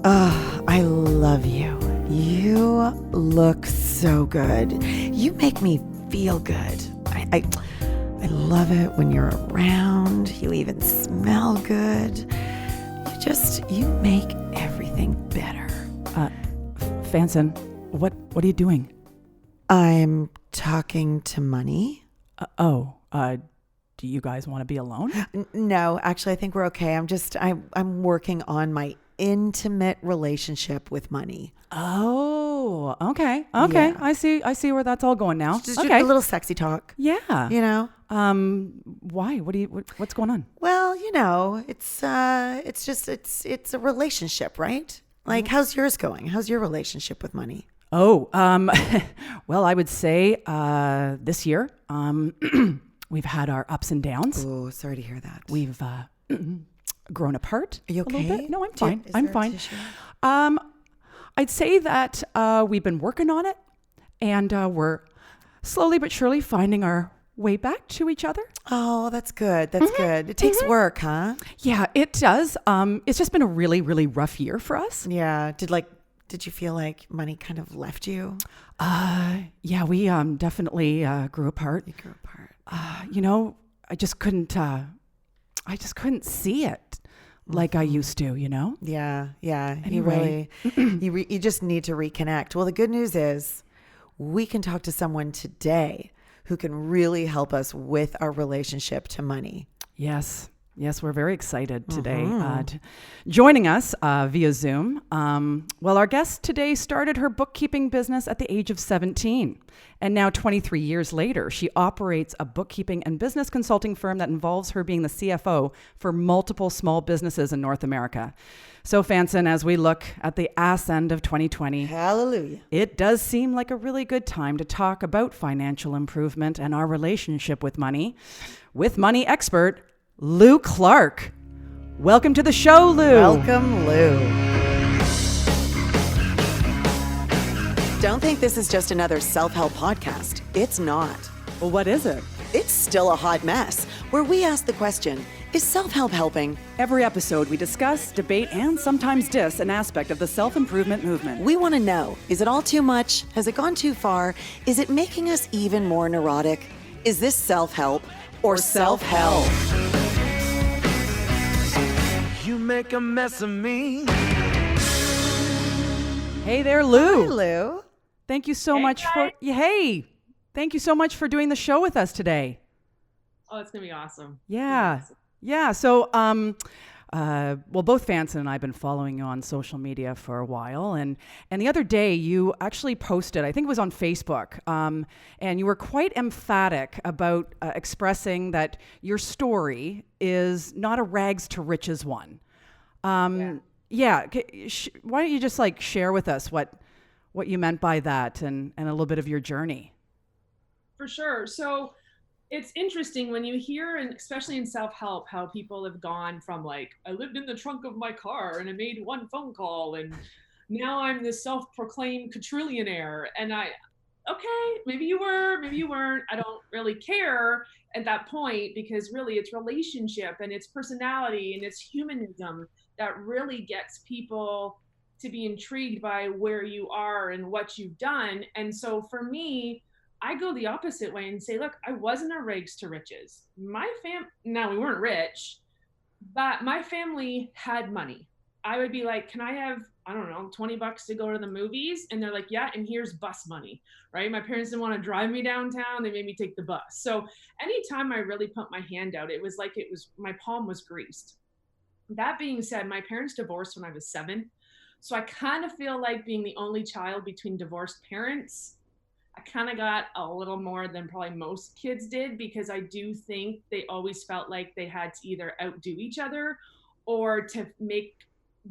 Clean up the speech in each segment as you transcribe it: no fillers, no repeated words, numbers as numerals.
Oh, I love you. You look so good. You make me feel good. I love it when you're around. You even smell good. You make everything better. Fanson, what are you doing? I'm talking to Money. Do you guys want to be alone? No, actually, I think we're okay. I'm working on my intimate relationship with Money. Oh, okay. Yeah. I see where that's all going now. Just okay. a little sexy talk. Yeah. You know? Why? What's going on? Well, it's a relationship, right? Like, how's yours going? How's your relationship with Money? Oh, well, I would say this year, we've had our ups and downs. Oh, sorry to hear that. We've grown apart. Are you A little okay? bit. No, I'm fine. Is I'm there a fine. tissue? I'd say that we've been working on it, and we're slowly but surely finding our way back to each other. Oh, that's good. That's good. It takes work, huh? Yeah, it does. It's just been a really, really rough year for us. Yeah. Did you feel like Money kind of left you? Yeah, we definitely grew apart. You grew apart. I just couldn't see it like I used to, Yeah. Anyway. You just need to reconnect. Well, the good news is we can talk to someone today who can really help us with our relationship to Money. Yes, we're very excited today. Joining us via Zoom. Well, our guest today started her bookkeeping business at the age of 17. And now 23 years later, she operates a bookkeeping and business consulting firm that involves her being the CFO for multiple small businesses in North America. So, Fanson, as we look at the ass end of 2020, Hallelujah. it does seem like a really good time to talk about financial improvement and our relationship with money with money expert Lou Clark. Welcome to the show, Lou. Welcome, Lou. Don't think this is just another self-help podcast. It's not. Well, what is it? It's still a hot mess, where we ask the question, is self-help helping? Every episode, we discuss, debate, and sometimes diss an aspect of the self-improvement movement. We want to know, is it all too much? Has it gone too far? Is it making us even more neurotic? Is this self-help or self-help? You make a mess of me. Hey there, Lou. Hi, Lou. Thank you so much for Thank you so much for doing the show with us today. Oh, it's gonna be awesome. Yeah. Yeah. So, well, both Fanson and I have been following you on social media for a while. And the other day you actually posted, I think it was on Facebook, and you were quite emphatic about expressing that your story is not a rags to riches one. Yeah. Why don't you just share with us what you meant by that and a little bit of your journey? For sure. So it's interesting when you hear, and especially in self-help, how people have gone from I lived in the trunk of my car and I made one phone call and now I'm this self-proclaimed quadrillionaire. And okay, maybe you were, maybe you weren't. I don't really care at that point, because really it's relationship and it's personality and it's humanism that really gets people to be intrigued by where you are and what you've done. And so for me, I go the opposite way and say, look, I wasn't a rags to riches. Now we weren't rich, but my family had money. I would be like, can I have, I don't know, $20 to go to the movies? And they're like, yeah, and here's bus money, right? My parents didn't want to drive me downtown. They made me take the bus. So anytime I really put my hand out, it was my palm was greased. That being said, my parents divorced when I was 7. So I kind of feel like being the only child between divorced parents, I kind of got a little more than probably most kids did, because I do think they always felt like they had to either outdo each other or to make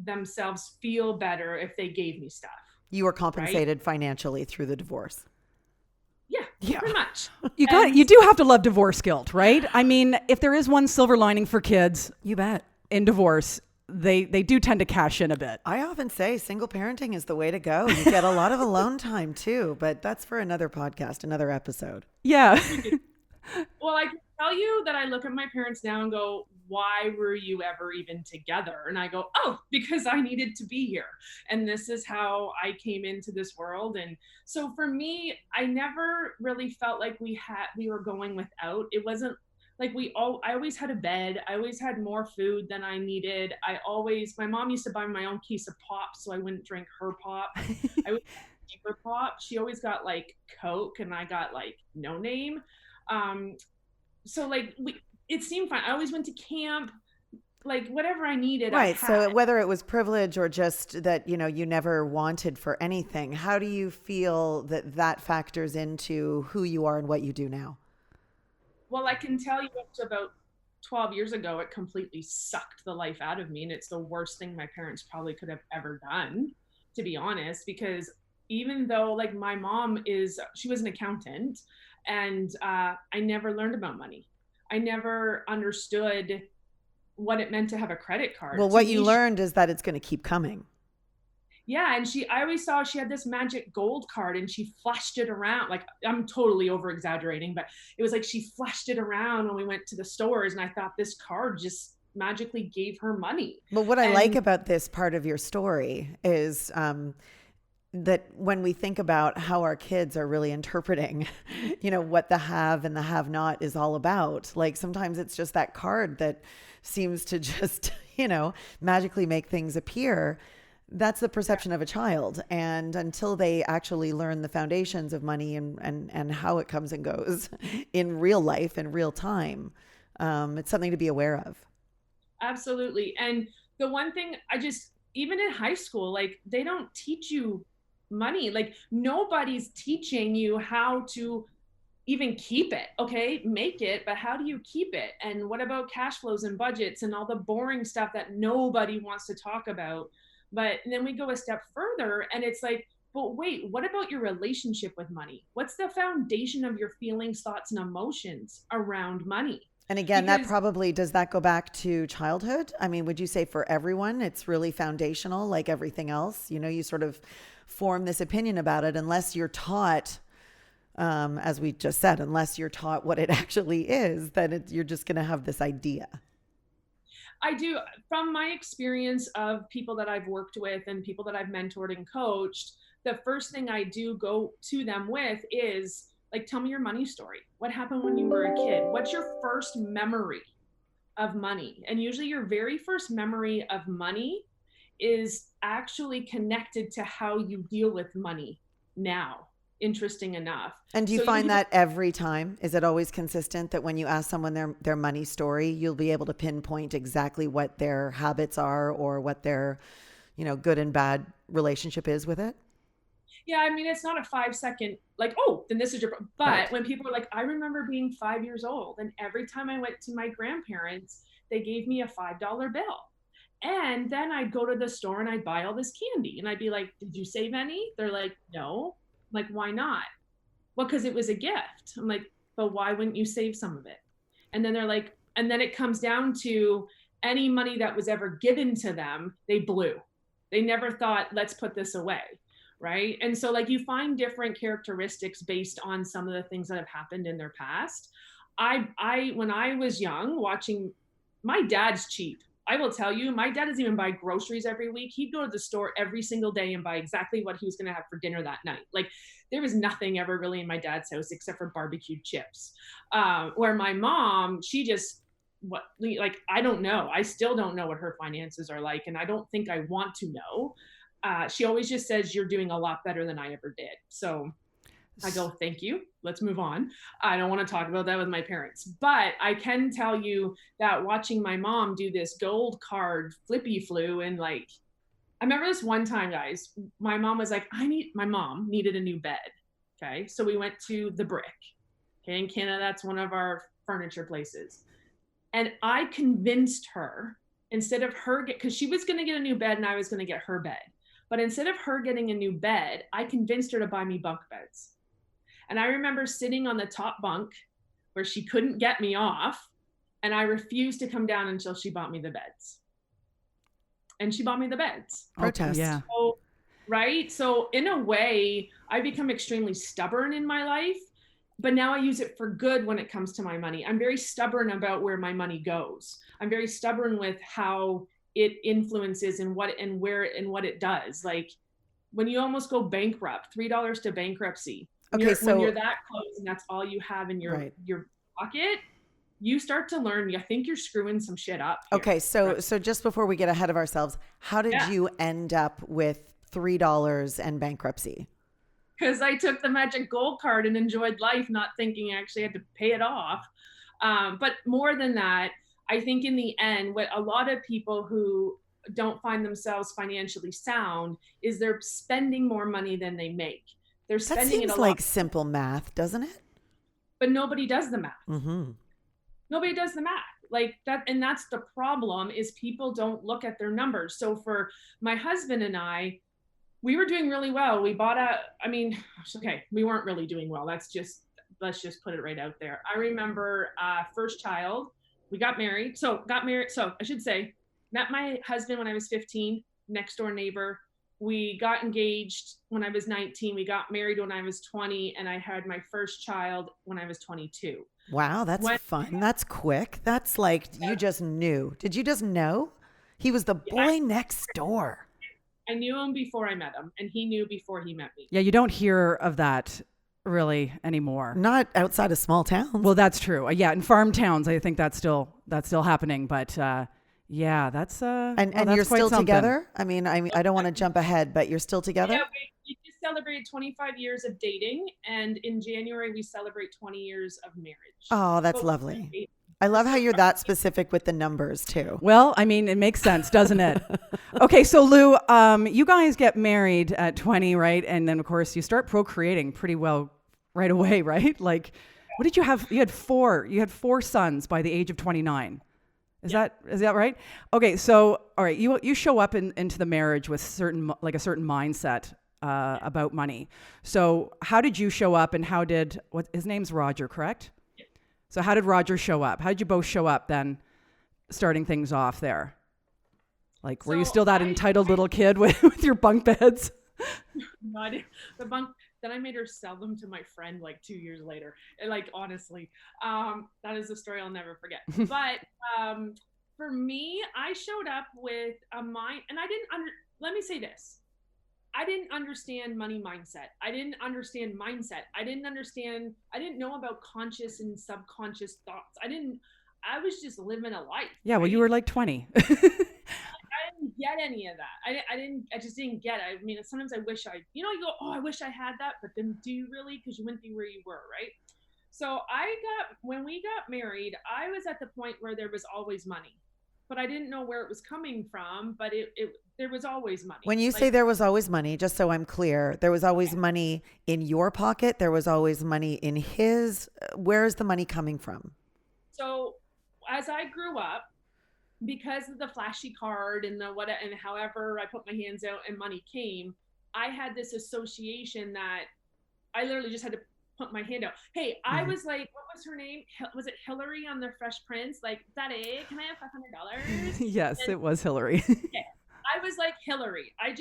themselves feel better if they gave me stuff. You were compensated financially through the divorce. Yeah, pretty much. You do have to love divorce guilt, right? I mean, if there is one silver lining for kids, You bet. in divorce, they do tend to cash in a bit. I often say single parenting is the way to go. You get a lot of alone time too, but that's for another podcast, another episode. Yeah. Well, I can tell you that I look at my parents now and go, why were you ever even together? And I go, oh, because I needed to be here. And this is how I came into this world. And so for me, I never really felt like we were going without. It wasn't like I always had a bed. I always had more food than I needed. My mom used to buy me my own case of pop so I wouldn't drink her pop. I would cheaper pop. She always got like Coke and I got like no name. So like it seemed fine. I always went to camp, like whatever I needed. Right. So whether it was privilege or just that, you never wanted for anything, how do you feel that factors into who you are and what you do now? Well, I can tell you up to about 12 years ago, it completely sucked the life out of me. And it's the worst thing my parents probably could have ever done, to be honest, because even though like my mom she was an accountant and I never learned about money. I never understood what it meant to have a credit card. Well, what you learned is that it's going to keep coming. Yeah. And I always saw she had this magic gold card and she flashed it around. Like, I'm totally over exaggerating, but it was like she flashed it around when we went to the stores. And I thought this card just magically gave her money. But what I like about this part of your story is that when we think about how our kids are really interpreting, what the have and the have not is all about, like sometimes it's just that card that seems to just, magically make things appear. That's the perception of a child. And until they actually learn the foundations of money and how it comes and goes in real life, in real time, it's something to be aware of. Absolutely. And the one thing even in high school, like they don't teach you money. Like nobody's teaching you how to even keep it. Okay, make it, but how do you keep it? And what about cash flows and budgets and all the boring stuff that nobody wants to talk about? But then we go a step further and it's like, but wait, what about your relationship with money? What's the foundation of your feelings, thoughts, and emotions around money? And again, does that go back to childhood? I mean, would you say for everyone, it's really foundational, like everything else? You sort of form this opinion about it unless you're taught, as we just said, unless you're taught what it actually is, then you're just going to have this idea. I do, from my experience of people that I've worked with and people that I've mentored and coached, the first thing I do go to them with is like, tell me your money story. What happened when you were a kid? What's your first memory of money? And usually your very first memory of money is actually connected to how you deal with money now. Interesting enough. And do you find that every time? Is it always consistent that when you ask someone their money story, you'll be able to pinpoint exactly what their habits are or what their, good and bad relationship is with it? Yeah, I mean, it's not a 5-second, like, oh, then this is your, but Right. When people are like, I remember being 5 years old and every time I went to my grandparents, they gave me a $5 bill. And then I'd go to the store and I'd buy all this candy and I'd be like, did you save any? They're like, no. I'm like, why not? Well, because it was a gift. I'm like, but why wouldn't you save some of it? And then they're like, and then it comes down to any money that was ever given to them, they blew. They never thought, let's put this away. Right. And so like you find different characteristics based on some of the things that have happened in their past. When I was young, watching, my dad's cheap. I will tell you, my dad doesn't even buy groceries every week. He'd go to the store every single day and buy exactly what he was going to have for dinner that night. Like there was nothing ever really in my dad's house except for barbecued chips. Where my mom, she just, I don't know. I still don't know what her finances are like. And I don't think I want to know. She always just says, you're doing a lot better than I ever did. So I go, thank you. Let's move on. I don't want to talk about that with my parents, but I can tell you that watching my mom do this gold card flippy flu and like, I remember this one time, guys, my mom was like, my mom needed a new bed. Okay. So we went to the Brick. Okay. In Canada, that's one of our furniture places. And I convinced her, instead of her because she was going to get a new bed and I was going to get her bed. But instead of her getting a new bed, I convinced her to buy me bunk beds. And I remember sitting on the top bunk where she couldn't get me off. And I refused to come down until she bought me the beds. And she bought me the beds. Protest. Yeah. So, right. So in a way, I become extremely stubborn in my life. but now I use it for good when it comes to my money. I'm very stubborn about where my money goes. I'm very stubborn with how it influences and what and where and what it does. Like when you almost go bankrupt, $3 to bankruptcy. Okay, When you're so that close and that's all you have in right. your pocket, you start to learn. I think you're screwing some shit up here. Okay, so just before we get ahead of ourselves, how did you end up with $3 and bankruptcy? Because I took the magic gold card and enjoyed life, not thinking I actually had to pay it off. But more than that, I think in the end, what a lot of people who don't find themselves financially sound is they're spending more money than they make. They're That spending it seems a like lot, simple math, doesn't it? but nobody does the math. Mm-hmm. Nobody does the math like that. And that's the problem, is people don't look at their numbers. So for my husband and I, we were doing really well. We bought okay, we weren't really doing well. Let's just put it right out there. I remember first child, we got married. So I should say, met my husband when I was 15, next door neighbor. We got engaged when I was 19. We got married when I was 20, and I had my first child when I was 22. Wow, that's fun. That's quick. That's like you just knew. Did you just know? He was the boy next door. I knew him before I met him, and he knew before he met me. Yeah, you don't hear of that really anymore. Not outside of small towns. Well, that's true. Yeah, in farm towns, I think that's still happening. But yeah, that's and that's you're quite still something. together? I mean, I don't want to jump ahead, but you're still together? Yeah, we just celebrated 25 years of dating, and in January we celebrate 20 years of marriage. Oh, that's lovely. I love how you're that specific with the numbers too. Well, I mean, it makes sense, doesn't it? Okay, so Lou, you guys get married at 20, right? And then, of course, you start procreating pretty well right away, right? Like, what did you have? You had four sons by the age of 29. Is that right? Okay, so all right, you show up into the marriage with a certain mindset about money. So how did you show up, and how did his name's Roger, correct? So how did Roger show up? How did you both show up then, starting things off there? Like, were you still that entitled little kid with your bunk beds? No, the bunk. Then I made her sell them to my friend like 2 years later. And, like, honestly, that is a story I'll never forget. But for me, I showed up with a mind, and let me say this. I didn't understand money mindset. I didn't understand mindset. I didn't know about conscious and subconscious thoughts. I was just living a life. Yeah, right? Well, you were like 20. I didn't get any of that. I just didn't get it. I mean, sometimes I wish you go, oh, I wish I had that, but then do you really? Because you wouldn't be where you were, right? So when we got married, I was at the point where there was always money, but I didn't know where it was coming from, but there was always money. When you say there was always money, just so I'm clear, there was always money in your pocket. There was always money in his. Where is the money coming from? So as I grew up, because of the flashy card and and however I put my hands out and money came, I had this association that I literally just had to put my hand out. Hey, I was like, what was her name? Was it Hillary on the Fresh Prince? Like, Daddy, can I have $500? Yes, it was Hillary. Okay. I was like Hillary. I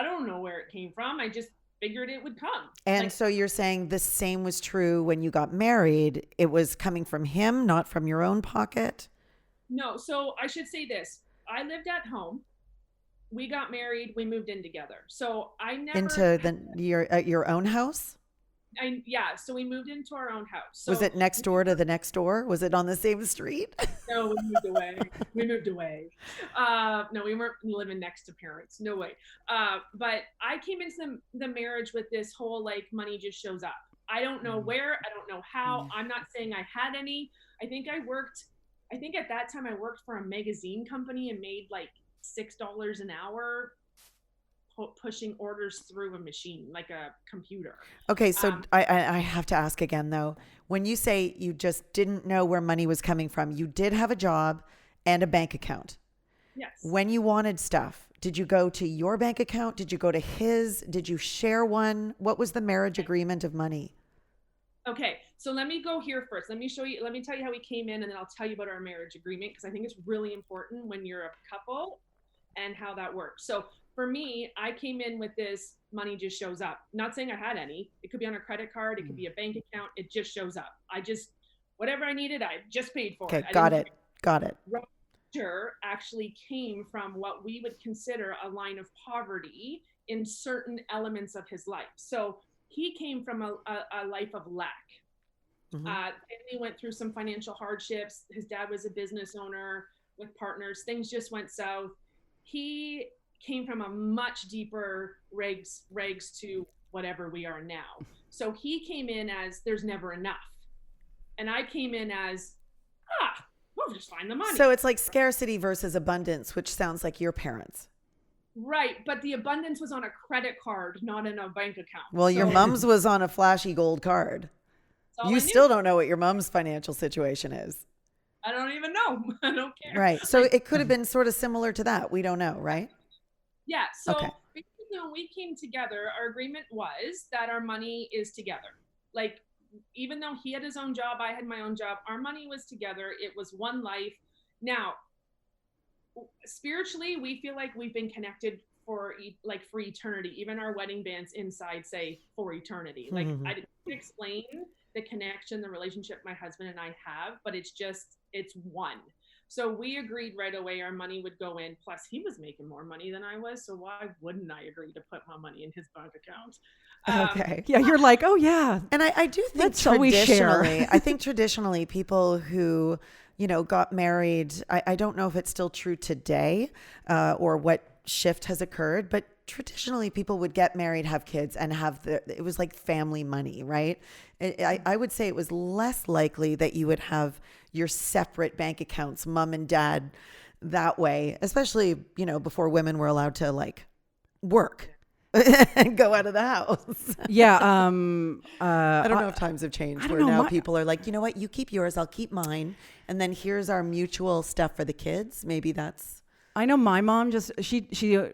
don't know where it came from. I just figured it would come. And so you're saying the same was true when you got married. It was coming from him, not from your own pocket? No. So I should say this. I lived at home. We got married. We moved in together. So I never... Into your own house? So we moved into our own house. So was it next door to the next door? Was it on the same street? No, we moved away. No, we weren't living next to parents. No way. But I came into the marriage with this whole, like, money just shows up. I don't know where. I don't know how. I'm not saying I had any. I think at that time I worked for a magazine company and made like $6 an hour pushing orders through a machine, like a computer. Okay, so I have to ask again, though. When you say you just didn't know where money was coming from, you did have a job and a bank account. Yes. When you wanted stuff, did you go to your bank account? Did you go to his? Did you share one? What was the marriage agreement of money? Okay, so let me go here first. Let me tell you how we came in, and then I'll tell you about our marriage agreement, because I think it's really important when you're a couple and how that works. So for me, I came in with this money just shows up. Not saying I had any. It could be on a credit card. It could be a bank account. It just shows up. Whatever I needed, I just paid for it. Okay, got it. Got it. Roger actually came from what we would consider a line of poverty in certain elements of his life. So he came from a life of lack. Family went through some financial hardships. His dad was a business owner with partners. Things just went south. He came from a much deeper rags to whatever we are now. So he came in as there's never enough. And I came in as, we'll just find the money. So it's like scarcity versus abundance, which sounds like your parents. Right. But the abundance was on a credit card, not in a bank account. Well, your mom's was on a flashy gold card. You still don't know what your mom's financial situation is. I don't even know. I don't care. Right. So it could have been sort of similar to that. We don't know, right? Yeah. So when we came together, our agreement was that our money is together. Like, even though he had his own job, I had my own job, our money was together. It was one life. Now, spiritually, we feel like we've been connected for eternity. Even our wedding bands inside say for eternity. Like, I didn't explain the connection, the relationship my husband and I have, but it's one. So we agreed right away our money would go in. Plus, he was making more money than I was. So why wouldn't I agree to put my money in his bank account? Okay. Yeah, you're like, oh yeah. And I do think traditionally people who, got married, I don't know if it's still true today or what shift has occurred, but traditionally people would get married, have kids, and it was like family money, right? I would say it was less likely that you would have your separate bank accounts, mom and dad, that way, especially, before women were allowed to like work and go out of the house. Yeah. I don't know if times have changed where now people are like, you know what, you keep yours, I'll keep mine. And then here's our mutual stuff for the kids. Maybe that's. I know my mom she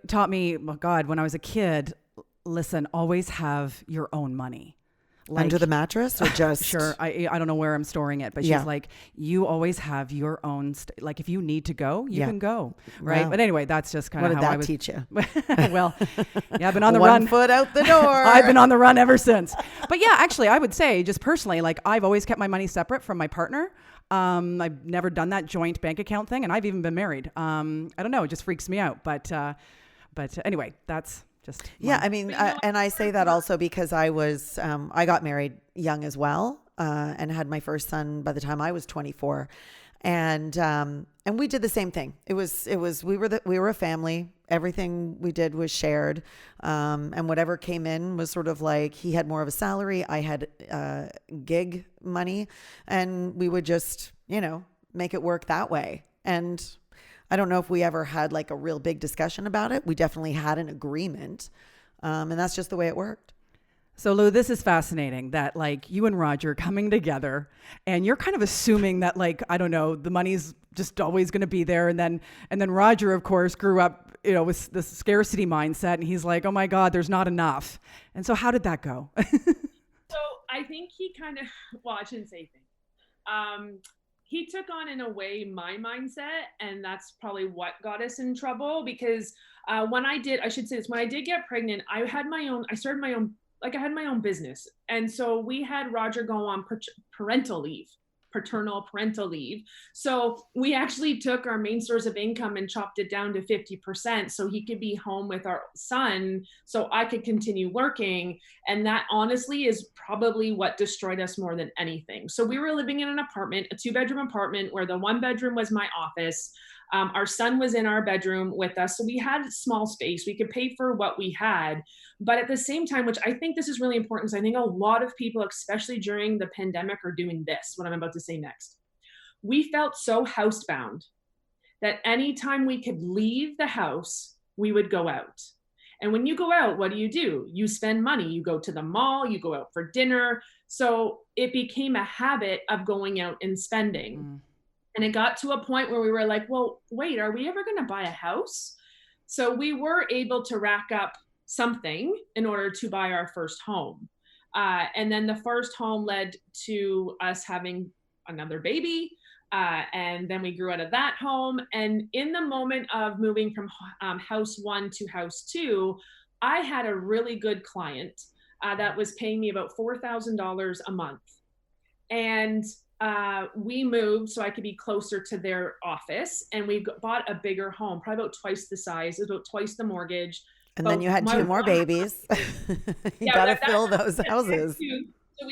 taught me, oh God, when I was a kid, listen, always have your own money. Like, under the mattress or just sure. I don't know where I'm storing it, but she's like, you always have your own. Like if you need to go, you can go. Right. Wow. But anyway, that's just kind of how I was. Teach you? Well, yeah, I've been on the run. 1 foot out the door. I've been on the run ever since. But yeah, actually, I would say just personally, like I've always kept my money separate from my partner. I've never done that joint bank account thing, and I've even been married. I don't know. It just freaks me out. But anyway, that's. I mean, and I say that also because I got married young as well, and had my first son by the time I was 24, and we did the same thing. We were a family. Everything we did was shared, and whatever came in was sort of like he had more of a salary, I had gig money, and we would just make it work that way. And I don't know if we ever had like a real big discussion about it. We definitely had an agreement. And that's just the way it worked. So Lou, this is fascinating that like you and Roger coming together and you're kind of assuming that like, I don't know, the money's just always going to be there. And then Roger, of course, grew up, with this scarcity mindset and he's like, oh my God, there's not enough. And so how did that go? So I think he kind of, I shouldn't say thing. He took on, in a way, my mindset, and that's probably what got us in trouble because when I did get pregnant, I started my own, I had my own business. And so we had Roger go on paternal parental leave. So we actually took our main source of income and chopped it down to 50% so he could be home with our son so I could continue working. And that honestly is probably what destroyed us more than anything. So we were living in an apartment, a 2-bedroom apartment where the 1 bedroom was my office. Our son was in our bedroom with us. So we had small space. We could pay for what we had. But at the same time, which I think this is really important, because I think a lot of people, especially during the pandemic, are doing this, what I'm about to say next. We felt so housebound that anytime we could leave the house, we would go out. And when you go out, what do? You spend money. You go to the mall, you go out for dinner. So it became a habit of going out and spending. Mm. And it got to a point where we were like, well, wait, are we ever going to buy a house? So we were able to rack up something in order to buy our first home. And then the first home led to us having another baby. And then we grew out of that home. And in the moment of moving from house one to house two, I had a really good client that was paying me about $4,000 a month. And we moved so I could be closer to their office. And we bought a bigger home, probably about twice the size, about twice the mortgage. And then you had two more babies. You got to fill those houses. So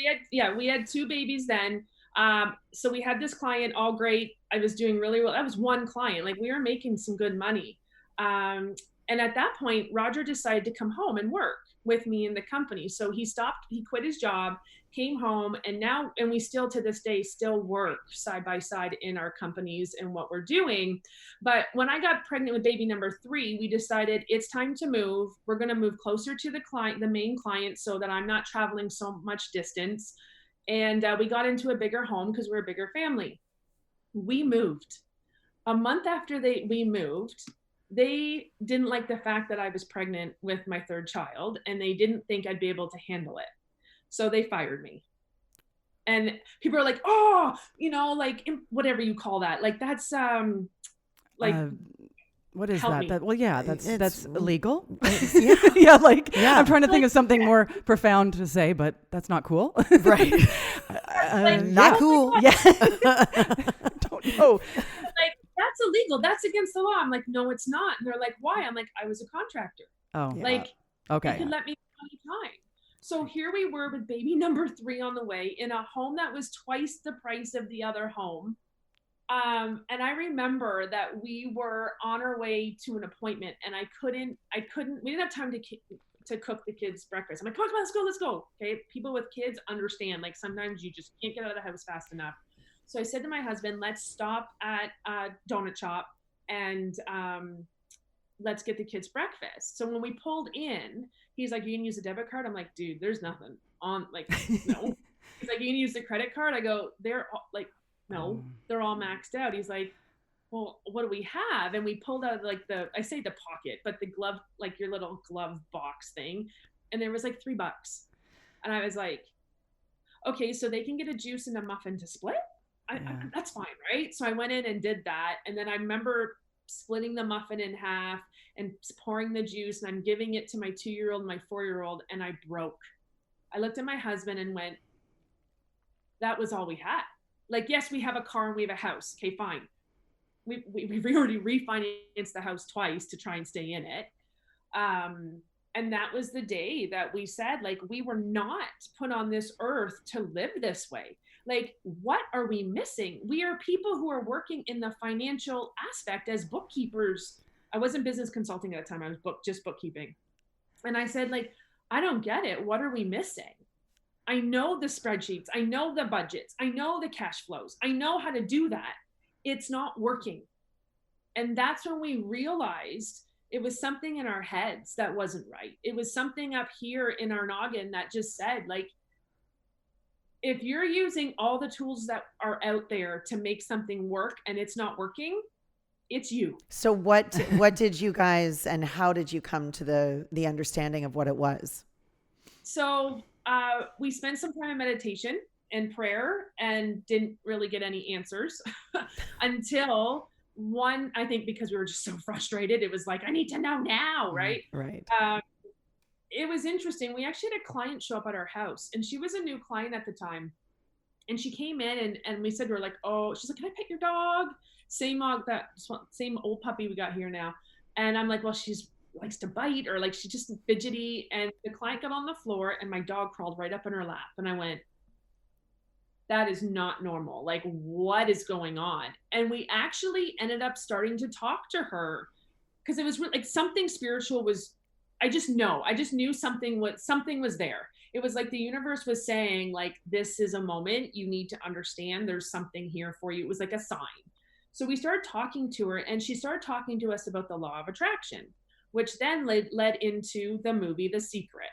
we had two babies then. So we had this client, all great. I was doing really well. That was one client. Like, we were making some good money. And at that point, Roger decided to come home and work with me in the company. So he quit his job, came home, and we still to this day still work side by side in our companies and what we're doing. But when I got pregnant with baby number 3, we decided it's time to move. We're going to move closer to the main client, so that I'm not traveling so much distance. And we got into a bigger home because we're a bigger family. We moved. A month after we moved, they didn't like the fact that I was pregnant with my 3rd child, and they didn't think I'd be able to handle it. So they fired me. And people are like, oh, like, whatever you call that. Like, that's like, what is help that? me. Well, yeah, that's illegal. Yeah. Yeah, I'm trying to think of something more profound to say, but that's not cool. Right. Not cool. Yeah. Don't know. Like, that's illegal. That's against the law. I'm like, no, it's not. And they're like, why? I'm like, I was a contractor. Oh, Like, okay. they could let me time. So here we were with baby number 3 on the way in a home that was twice the price of the other home. And I remember that we were on our way to an appointment, and we didn't have time to cook the kids breakfast. I'm like, come on, let's go. Okay. People with kids understand, like, sometimes you just can't get out of the house fast enough. So I said to my husband, let's stop at a donut shop and let's get the kids breakfast. So when we pulled in, he's like, you can use a debit card? I'm like, dude, there's nothing on, like, no. He's like, you can use the credit card? I go, they're all, like, no, they're all maxed out. He's like, well, what do we have? And we pulled out, like, I say the pocket, but the glove, like your little glove box thing. And there was like $3. And I was like, okay, so they can get a juice and a muffin to split? That's fine, right? So I went in and did that. And then I remember splitting the muffin in half and pouring the juice, and I'm giving it to my 2-year-old and my 4-year-old, and I broke. I looked at my husband and went, that was all we had. Like, yes, we have a car and we have a house. Okay, fine. We've already refinanced the house twice to try and stay in it. And that was the day that we said, like, we were not put on this earth to live this way. Like, what are we missing? We are people who are working in the financial aspect as bookkeepers. I wasn't business consulting at the time. I was just bookkeeping. And I said, like, I don't get it. What are we missing? I know the spreadsheets. I know the budgets. I know the cash flows. I know how to do that. It's not working. And that's when we realized it was something in our heads that wasn't right. It was something up here in our noggin that just said, like, if you're using all the tools that are out there to make something work and it's not working, it's you. So what did you guys, and how did you come to the understanding of what it was? So we spent some time in meditation and prayer and didn't really get any answers until I think because we were just so frustrated, it was like, I need to know now, right? Right. It was interesting. We actually had a client show up at our house, and she was a new client at the time. And she came in and we said to her, like, oh, she's like, can I pet your dog? Same old puppy we got here now. And I'm like, well, she's likes to bite, or like she's just fidgety. And the client got on the floor and my dog crawled right up in her lap. And I went, that is not normal. Like, what is going on? And we actually ended up starting to talk to her because it was really, like, something spiritual was, I just knew something was there. It was like the universe was saying, like, this is a moment you need to understand. There's something here for you. It was like a sign. So we started talking to her, and she started talking to us about the law of attraction, which then led into the movie, The Secret.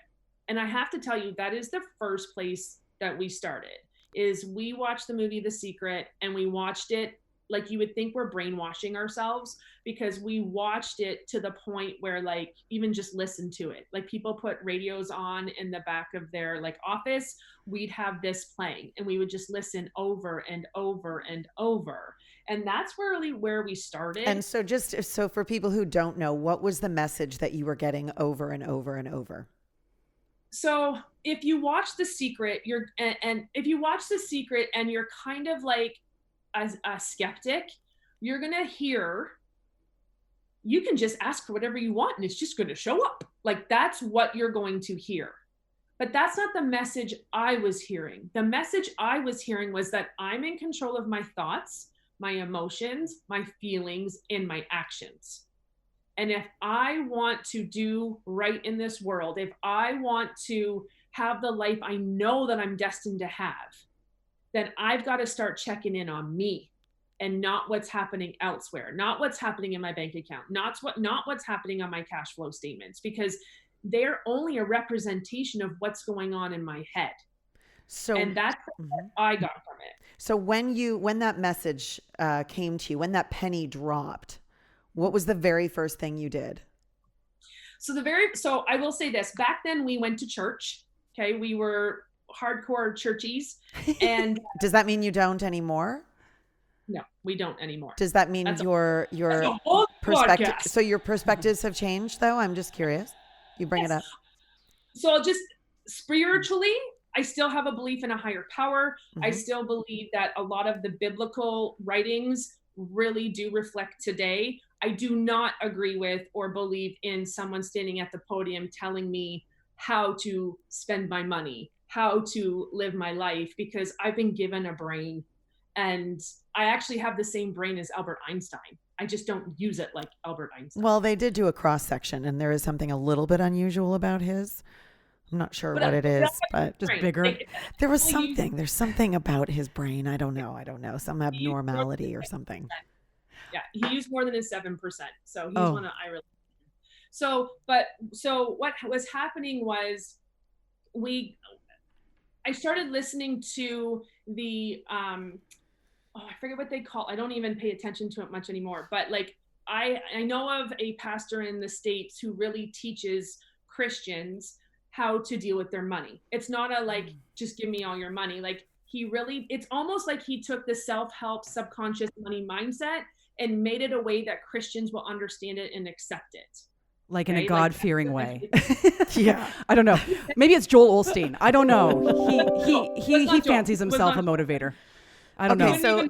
And I have to tell you, that is the first place that we started, is we watched the movie, The Secret, and we watched it like you would think we're brainwashing ourselves because we watched it to the point where like even just listen to it. Like people put radios on in the back of their like office, we'd have this playing and we would just listen over and over and over. And that's really where we started. And so so for people who don't know, what was the message that you were getting over and over and over? So if you watch The Secret, if you watch The Secret and you're kind of like as a skeptic, you're going to hear, you can just ask for whatever you want and it's just going to show up. Like that's what you're going to hear. But that's not the message I was hearing. The message I was hearing was that I'm in control of my thoughts, my emotions, my feelings, and my actions. And if I want to do right in this world, if I want to have the life I know that I'm destined to have, then I've got to start checking in on me and not what's happening elsewhere, not what's happening in my bank account, not what's happening on my cash flow statements, because they're only a representation of what's going on in my head. And that's what I got from it. So when that message came to you, when that penny dropped, what was the very first thing you did? So I will say this, back then we went to church. Okay. We were hardcore churchies. And does that mean you don't anymore? No, we don't anymore. Does that mean your perspective? So your perspectives have changed though? I'm just curious. You bring it up. So just spiritually, I still have a belief in a higher power. I still believe that a lot of the biblical writings really do reflect today. I do not agree with or believe in someone standing at the podium telling me how to spend my money, how to live my life, because I've been given a brain and I actually have the same brain as Albert Einstein. I just don't use it like Albert Einstein. Well, they did do a cross section and there is something a little bit unusual about his. I'm not sure what it is, but just bigger. There was something. There's something about his brain. I don't know. Some abnormality or something. Yeah, he used more than his 7%. So he's one of I really. So what was happening was I started listening to the I forget what they call. I don't even pay attention to it much anymore. But like I know of a pastor in the States who really teaches Christians how to deal with their money. It's not a like, just give me all your money. Like it's almost like he took the self-help subconscious money mindset and made it a way that Christians will understand it and accept it. Like in a God-fearing way. Yeah. I don't know. Maybe it's Joel Osteen. I don't know. He fancies himself a motivator. I don't know. So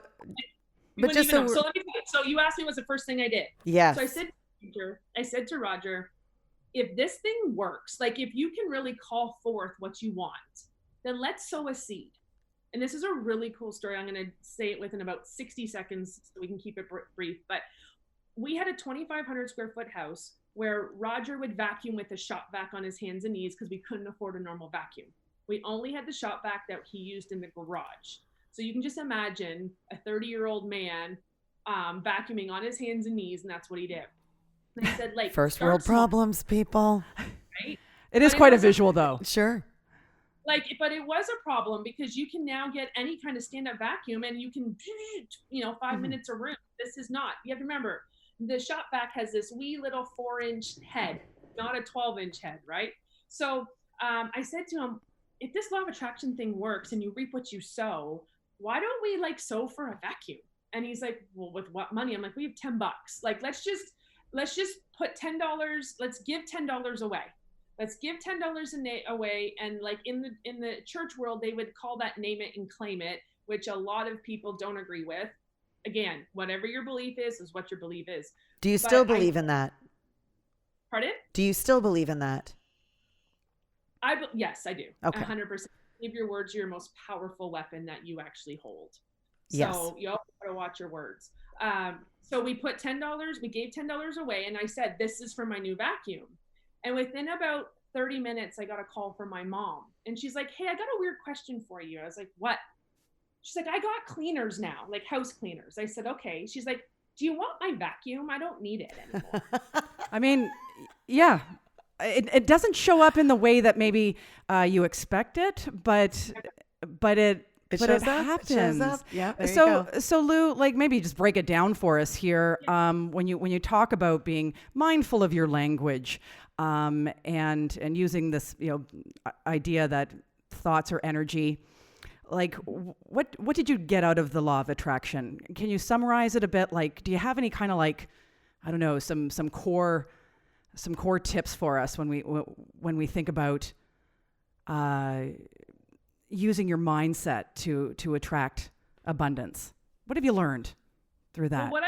you asked me what's the first thing I did. Yeah. So I said to Roger, if this thing works, like if you can really call forth what you want, then let's sow a seed. And this is a really cool story. I'm going to say it within about 60 seconds so we can keep it brief. But we had a 2,500 square foot house where Roger would vacuum with a shop vac on his hands and knees because we couldn't afford a normal vacuum. We only had the shop vac that he used in the garage. So you can just imagine a 30-year-old man vacuuming on his hands and knees, and that's what he did. And I said, like, first world problems, people. Right? It is quite a visual, though. Sure. But it was a problem because you can now get any kind of stand-up vacuum and you can, 5 minutes a room. This is not. You have to remember, the shop vac has this wee little 4-inch head, not a 12-inch head, right? So I said to him, if this law of attraction thing works and you reap what you sow, why don't we like sow for a vacuum? And he's like, well, with what money? I'm like, we have $10. Like, let's just put $10. Let's give $10 away. Let's give $10 away. And like in the church world, they would call that name it and claim it, which a lot of people don't agree with. Again, whatever your belief is what your belief is. Do you still believe in that? Pardon? Do you still believe in that? Yes, I do. Okay. 100%. If your words are your most powerful weapon that you actually hold. Yes. So you also got to watch your words. So we put $10, we gave $10 away. And I said, this is for my new vacuum. And within about 30 minutes, I got a call from my mom. And she's like, hey, I got a weird question for you. I was like, what? She's like, I got cleaners now, like house cleaners. I said, okay. She's like, do you want my vacuum? I don't need it anymore. I mean, yeah. It doesn't show up in the way that maybe you expect it, but It but shows it up. happens. It shows up. Yeah. There you So, go. so Lou, like maybe just break it down for us here. When you talk about being mindful of your language, and using this, idea that thoughts are energy, like what did you get out of the law of attraction? Can you summarize it a bit? Like, do you have any kind of like, I don't know, some core tips for us when we think about using your mindset to attract abundance? What have you learned through that? Well,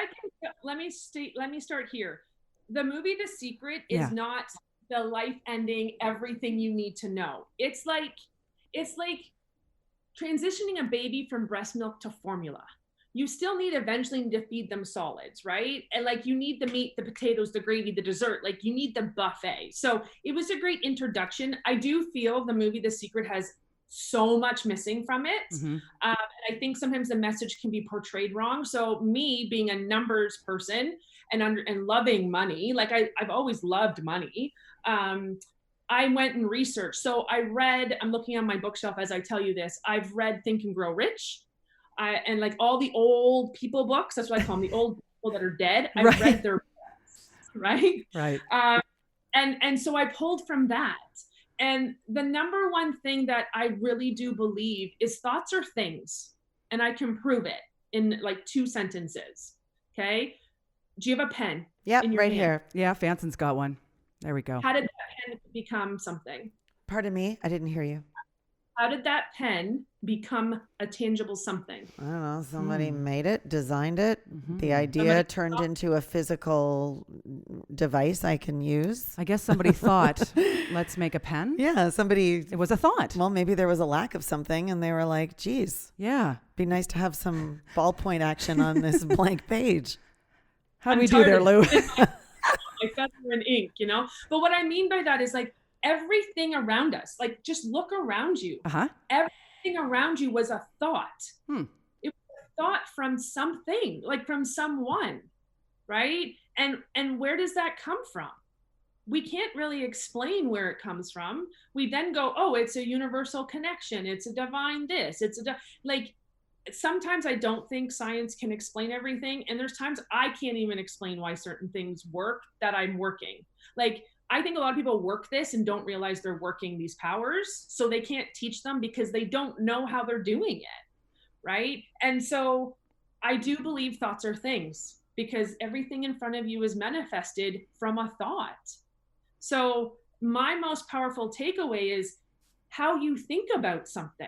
let me start here. The movie The Secret is Yeah. not the life ending everything you need to know. It's like transitioning a baby from breast milk to formula. You still eventually to feed them solids, right? And like you need the meat, the potatoes, the gravy, the dessert, like you need the buffet. So it was a great introduction. I do feel the movie The Secret has so much missing from it. Mm-hmm. And I think sometimes the message can be portrayed wrong. So me being a numbers person and loving money, like I've always loved money. I went and researched. So I'm looking on my bookshelf as I tell you this, I've read Think and Grow Rich. And like all the old people books, that's what I call them, the old people that are dead. I've Right. read their books, right? Right. And so I pulled from that. And the number one thing that I really do believe is thoughts are things. And I can prove it in like 2 sentences. Okay. Do you have a pen? Yep, in your right hand? here. Yeah, Fanson's got one. There we go. How did that pen become something? Pardon me, I didn't hear you. How did that pen become a tangible something? I don't know. Somebody made it, designed it. The idea Somebody turned into a physical device I can use. I guess somebody thought, let's make a pen. Yeah, somebody. It was a thought. Well, maybe there was a lack of something, and they were like, "Geez, Yeah. be nice to have some ballpoint action on this blank page." How do I'm we do there, tired Lou? of like feather and ink, But what I mean by that is like everything around us, like just look around you. Uh-huh. Everything around you was a thought. Hmm. It was a thought from something, like from someone, right? And where does that come from? We can't really explain where it comes from. We then go, oh, it's a universal connection. It's a divine this. Like sometimes I don't think science can explain everything. And there's times I can't even explain why certain things work that I'm working. Like I think a lot of people work this and don't realize they're working these powers. So they can't teach them because they don't know how they're doing it. Right. And so I do believe thoughts are things because everything in front of you is manifested from a thought. So my most powerful takeaway is how you think about something,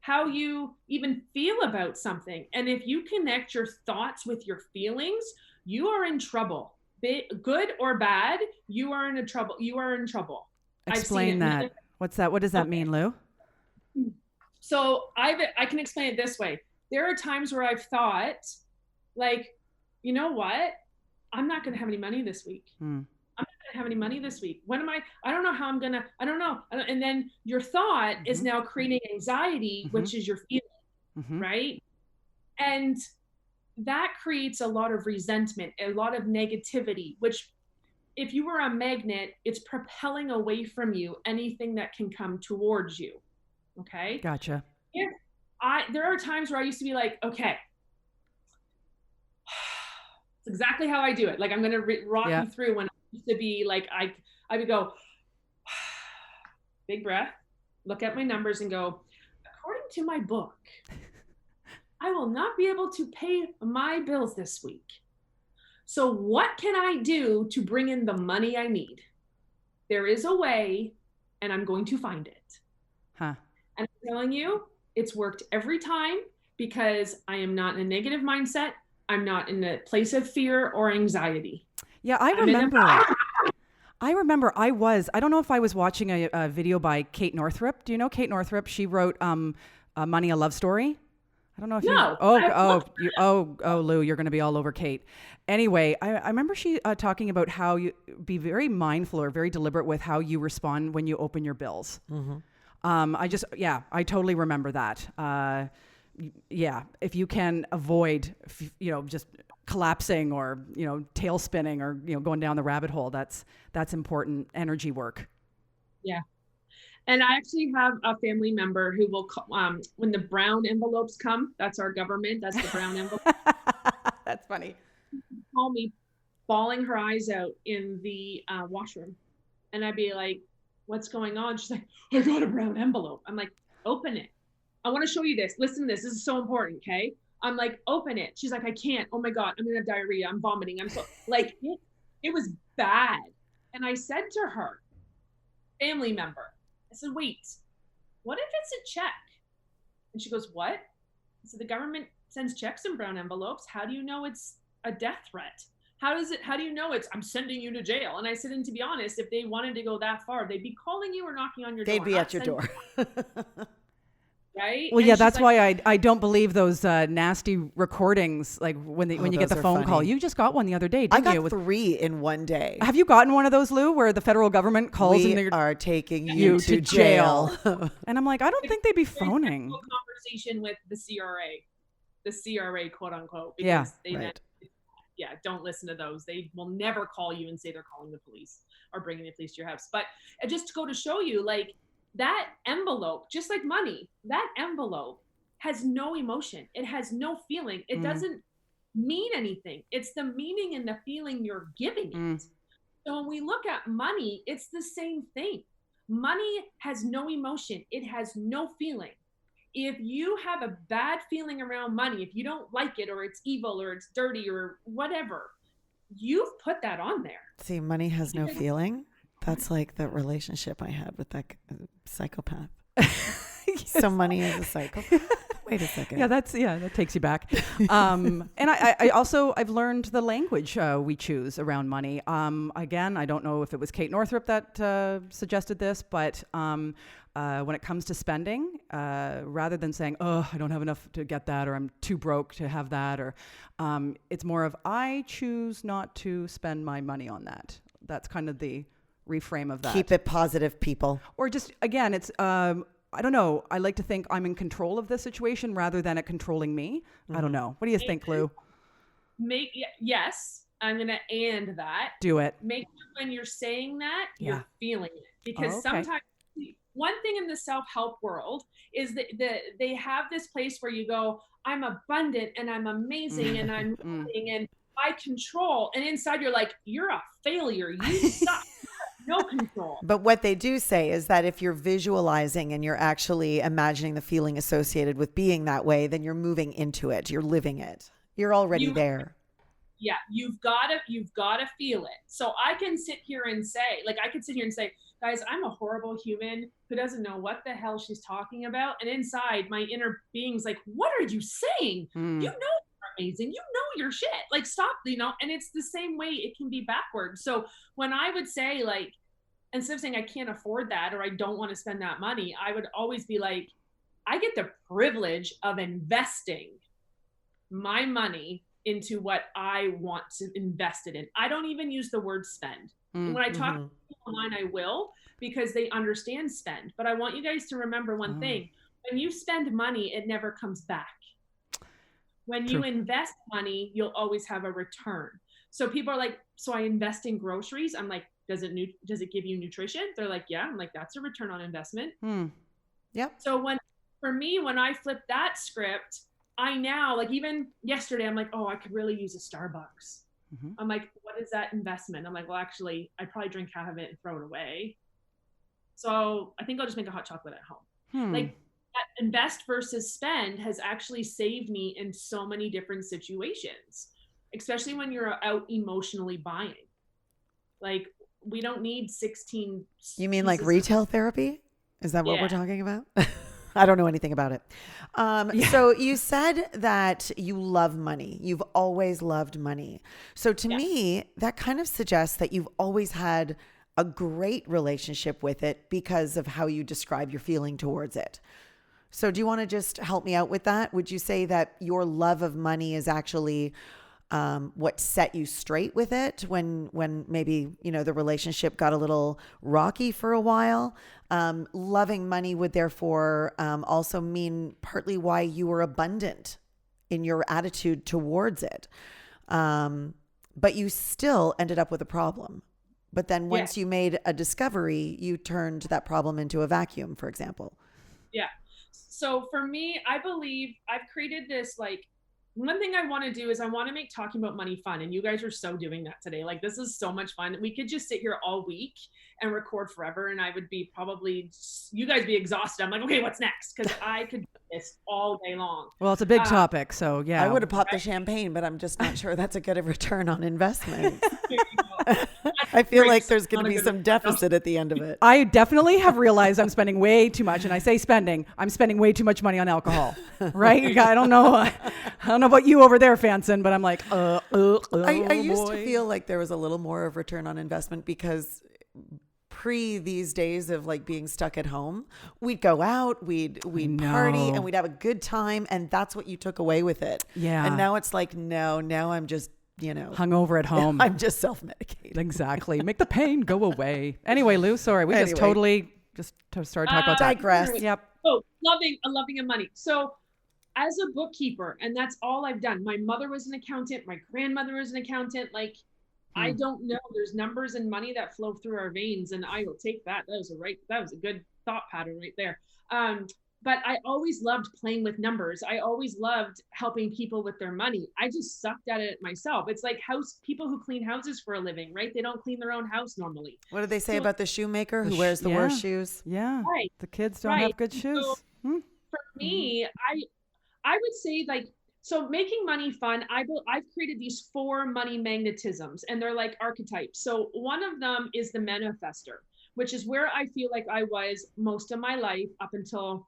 how you even feel about something. And if you connect your thoughts with your feelings, you are in trouble. Good or bad, you are in trouble. You are in trouble. Explain that. What's that? What does that mean, Lou? So I can explain it this way. There are times where I've thought, like, you know what? I'm not going to have any money this week. I'm not going to have any money this week. When am I don't know how I'm going to, I don't know. And then your thought is now creating anxiety, which is your feeling, right? And that creates a lot of resentment, a lot of negativity, which if you were a magnet, it's propelling away from you anything that can come towards you. Okay. Gotcha. There are times where I used to be like, okay, it's exactly how I do it. Like I'm going to rock you through when I used to be like, I would go, big breath, look at my numbers and go, according to my book, I will not be able to pay my bills this week. So what can I do to bring in the money I need? There is a way, and I'm going to find it. Huh. And I'm telling you, it's worked every time because I am not in a negative mindset. I'm not in a place of fear or anxiety. Yeah, I remember. I don't know if I was watching a video by Kate Northrup. Do you know Kate Northrup? She wrote Money, a Love Story. I don't know if Lou, you're going to be all over Kate. Anyway, I remember she talking about how you be very mindful or very deliberate with how you respond when you open your bills. I totally remember that. If you can avoid, just collapsing or, tail spinning or, going down the rabbit hole, that's important energy work. Yeah. And I actually have a family member who will, when the brown envelopes come, that's our government, that's the brown envelope, That's funny. call me bawling her eyes out in the washroom. And I'd be like, what's going on? She's like, I got a brown envelope. I'm like, open it. I want to show you this. Listen to this. This is so important. Okay. I'm like, open it. She's like, I can't. Oh my God. I'm going to have diarrhea. I'm vomiting. I'm so like, it was bad. And I said to her, family member, I said, wait, what if it's a check? And she goes, what? I said, the government sends checks in brown envelopes. How do you know it's a death threat? How do you know I'm sending you to jail? And I said, and to be honest, if they wanted to go that far, they'd be calling you or knocking on your door. They'd be at your door. Right? Well, And yeah, she's that's like, why I don't believe those nasty recordings. Like when you get those the are phone call. funny. You just got one the other day, I didn't got you? 3 in one day. Have you gotten one of those, Lou, where the federal government calls We and they're are taking you you to to jail. and I'm like, I don't think they'd be very phoning. technical conversation with the CRA, quote unquote. Because Yeah, they right. don't listen to those. They will never call you and say they're calling the police or bringing the police to your house. But just to go to show you, like that envelope, just like money, that envelope has no emotion. It has no feeling. It doesn't mean anything. It's the meaning and the feeling you're giving it. So when we look at money, it's the same thing. Money has no emotion. It has no feeling. If you have a bad feeling around money, if you don't like it or it's evil or it's dirty or whatever, you've put that on there. See, money has no feeling. That's like the relationship I had with that psychopath. So money is a psychopath. Wait a second. Yeah, that takes you back. And I also, I've learned the language we choose around money. Again, I don't know if it was Kate Northrup that suggested this, but when it comes to spending, rather than saying, oh, I don't have enough to get that, or I'm too broke to have that, or it's more of, I choose not to spend my money on that. That's kind of the reframe of that. Keep it positive, people. Or just, again, it's, I don't know. I like to think I'm in control of the situation rather than it controlling me. I don't know. What do you think, Lou? Yes, I'm going to and that. Do it. Make sure when you're saying that, Yeah. you're feeling it. Because Oh, okay. sometimes one thing in the self-help world is that they have this place where you go, I'm abundant and I'm amazing and I'm loving and I control. And inside you're like, you're a failure. You suck. No control. But what they do say is that if you're visualizing and you're actually imagining the feeling associated with being that way, then you're moving into it. You're living it. You're already there. Yeah, you've got to feel it. So I can sit here and say, guys, I'm a horrible human who doesn't know what the hell she's talking about. And inside my inner being's like, what are you saying? You know you're amazing. You know your shit. Like, stop, and it's the same way it can be backwards. So when I would say, like, instead of saying I can't afford that or I don't want to spend that money, I would always be like, I get the privilege of investing my money into what I want to invest it in. I don't even use the word spend. And when I talk to people online, I will, because they understand spend. But I want you guys to remember one thing. When you spend money, it never comes back. When you invest money, you'll always have a return. So people are like, so I invest in groceries. I'm like, does it give you nutrition? They're like, yeah. I'm like, that's a return on investment. Yep. So when I flip that script, I now, like, even yesterday, I'm like, oh, I could really use a Starbucks. I'm like, what is that investment? I'm like, well, actually, I'd probably drink half of it and throw it away. So I think I'll just make a hot chocolate at home. Like, that invest versus spend has actually saved me in so many different situations, especially when you're out emotionally buying. Like, we don't need 16. You mean like retail therapy? Is that what we're talking about? I don't know anything about it. So you said that you love money. You've always loved money. So to me, that kind of suggests that you've always had a great relationship with it because of how you describe your feeling towards it. So do you want to just help me out with that? Would you say that your love of money is actually what set you straight with it when maybe, the relationship got a little rocky for a while? Loving money would therefore also mean partly why you were abundant in your attitude towards it. But you still ended up with a problem. But then once you made a discovery, you turned that problem into a vacuum, for example. Yeah. So for me, I believe I've created this, like, one thing I want to do is I want to make talking about money fun. And you guys are so doing that today. Like, this is so much fun. We could just sit here all week and record forever. And I would be probably, you guys be exhausted. I'm like, okay, what's next? Because I could do this all day long. Well, it's a big topic. So yeah. I would have popped the champagne, but I'm just not sure that's a good return on investment. I feel like there's going to be some deficit at the end of it. I definitely have realized I'm spending way too much. And I say spending, I'm spending way too much money on alcohol, right? I don't know about you over there, Fanson, but I'm like, I used to feel like there was a little more of return on investment because pre these days of like being stuck at home, we'd go out, we'd party, and we'd have a good time. And that's what you took away with it. Yeah. And now it's like, no, now I'm just, hungover at home. I'm just self-medicated. Exactly. Make the pain go away. Anyway, Lou, sorry. We just totally started talking about that. Digress. Yep. Oh, loving and money. So as a bookkeeper, and that's all I've done. My mother was an accountant. My grandmother was an accountant. Like, I don't know. There's numbers and money that flow through our veins, and I will take that. That was a good thought pattern right there. But I always loved playing with numbers. I always loved helping people with their money. I just sucked at it myself. It's like people who clean houses for a living, right? They don't clean their own house normally. What do they say about the shoemaker who wears the worst shoes? Yeah. Right. The kids don't have good shoes. So for me, I would say, like, so making money fun, I've created these 4 money magnetisms, and they're like archetypes. So one of them is the manifester, which is where I feel like I was most of my life up until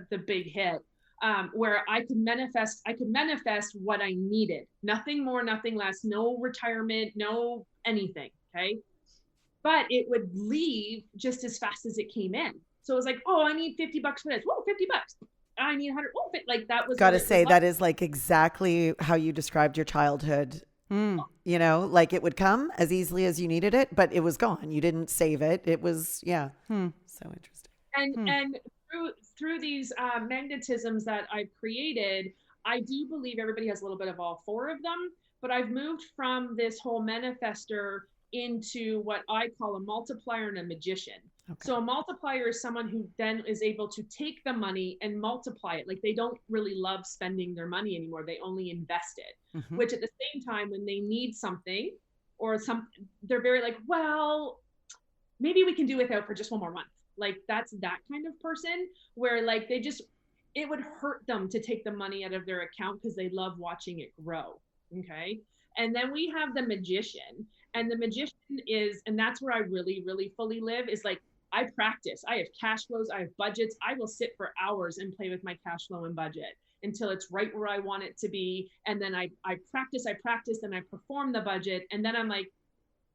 the big hit, where I could manifest what I needed. Nothing more, nothing less, no retirement, no anything. Okay. But it would leave just as fast as it came in. So it was like, oh, I need $50 for this. Whoa, $50. I need 100. Oh, like that was. Gotta say, that is like exactly how you described your childhood. Like it would come as easily as you needed it, but it was gone. You didn't save it. It was, so interesting. And through these magnetisms that I've created, I do believe everybody has a little bit of all 4 of them, but I've moved from this whole manifester into what I call a multiplier and a magician. Okay. So a multiplier is someone who then is able to take the money and multiply it. Like, they don't really love spending their money anymore. They only invest it, which at the same time, when they need something they're very like, well, maybe we can do without for just one more month. Like, that's that kind of person where like it would hurt them to take the money out of their account because they love watching it grow. Okay. And then we have the magician, and the magician is, and that's where I really, really fully live, is like, I practice. I have cash flows. I have budgets. I will sit for hours and play with my cash flow and budget until it's right where I want it to be. And then I practice, and I perform the budget. And then I'm like,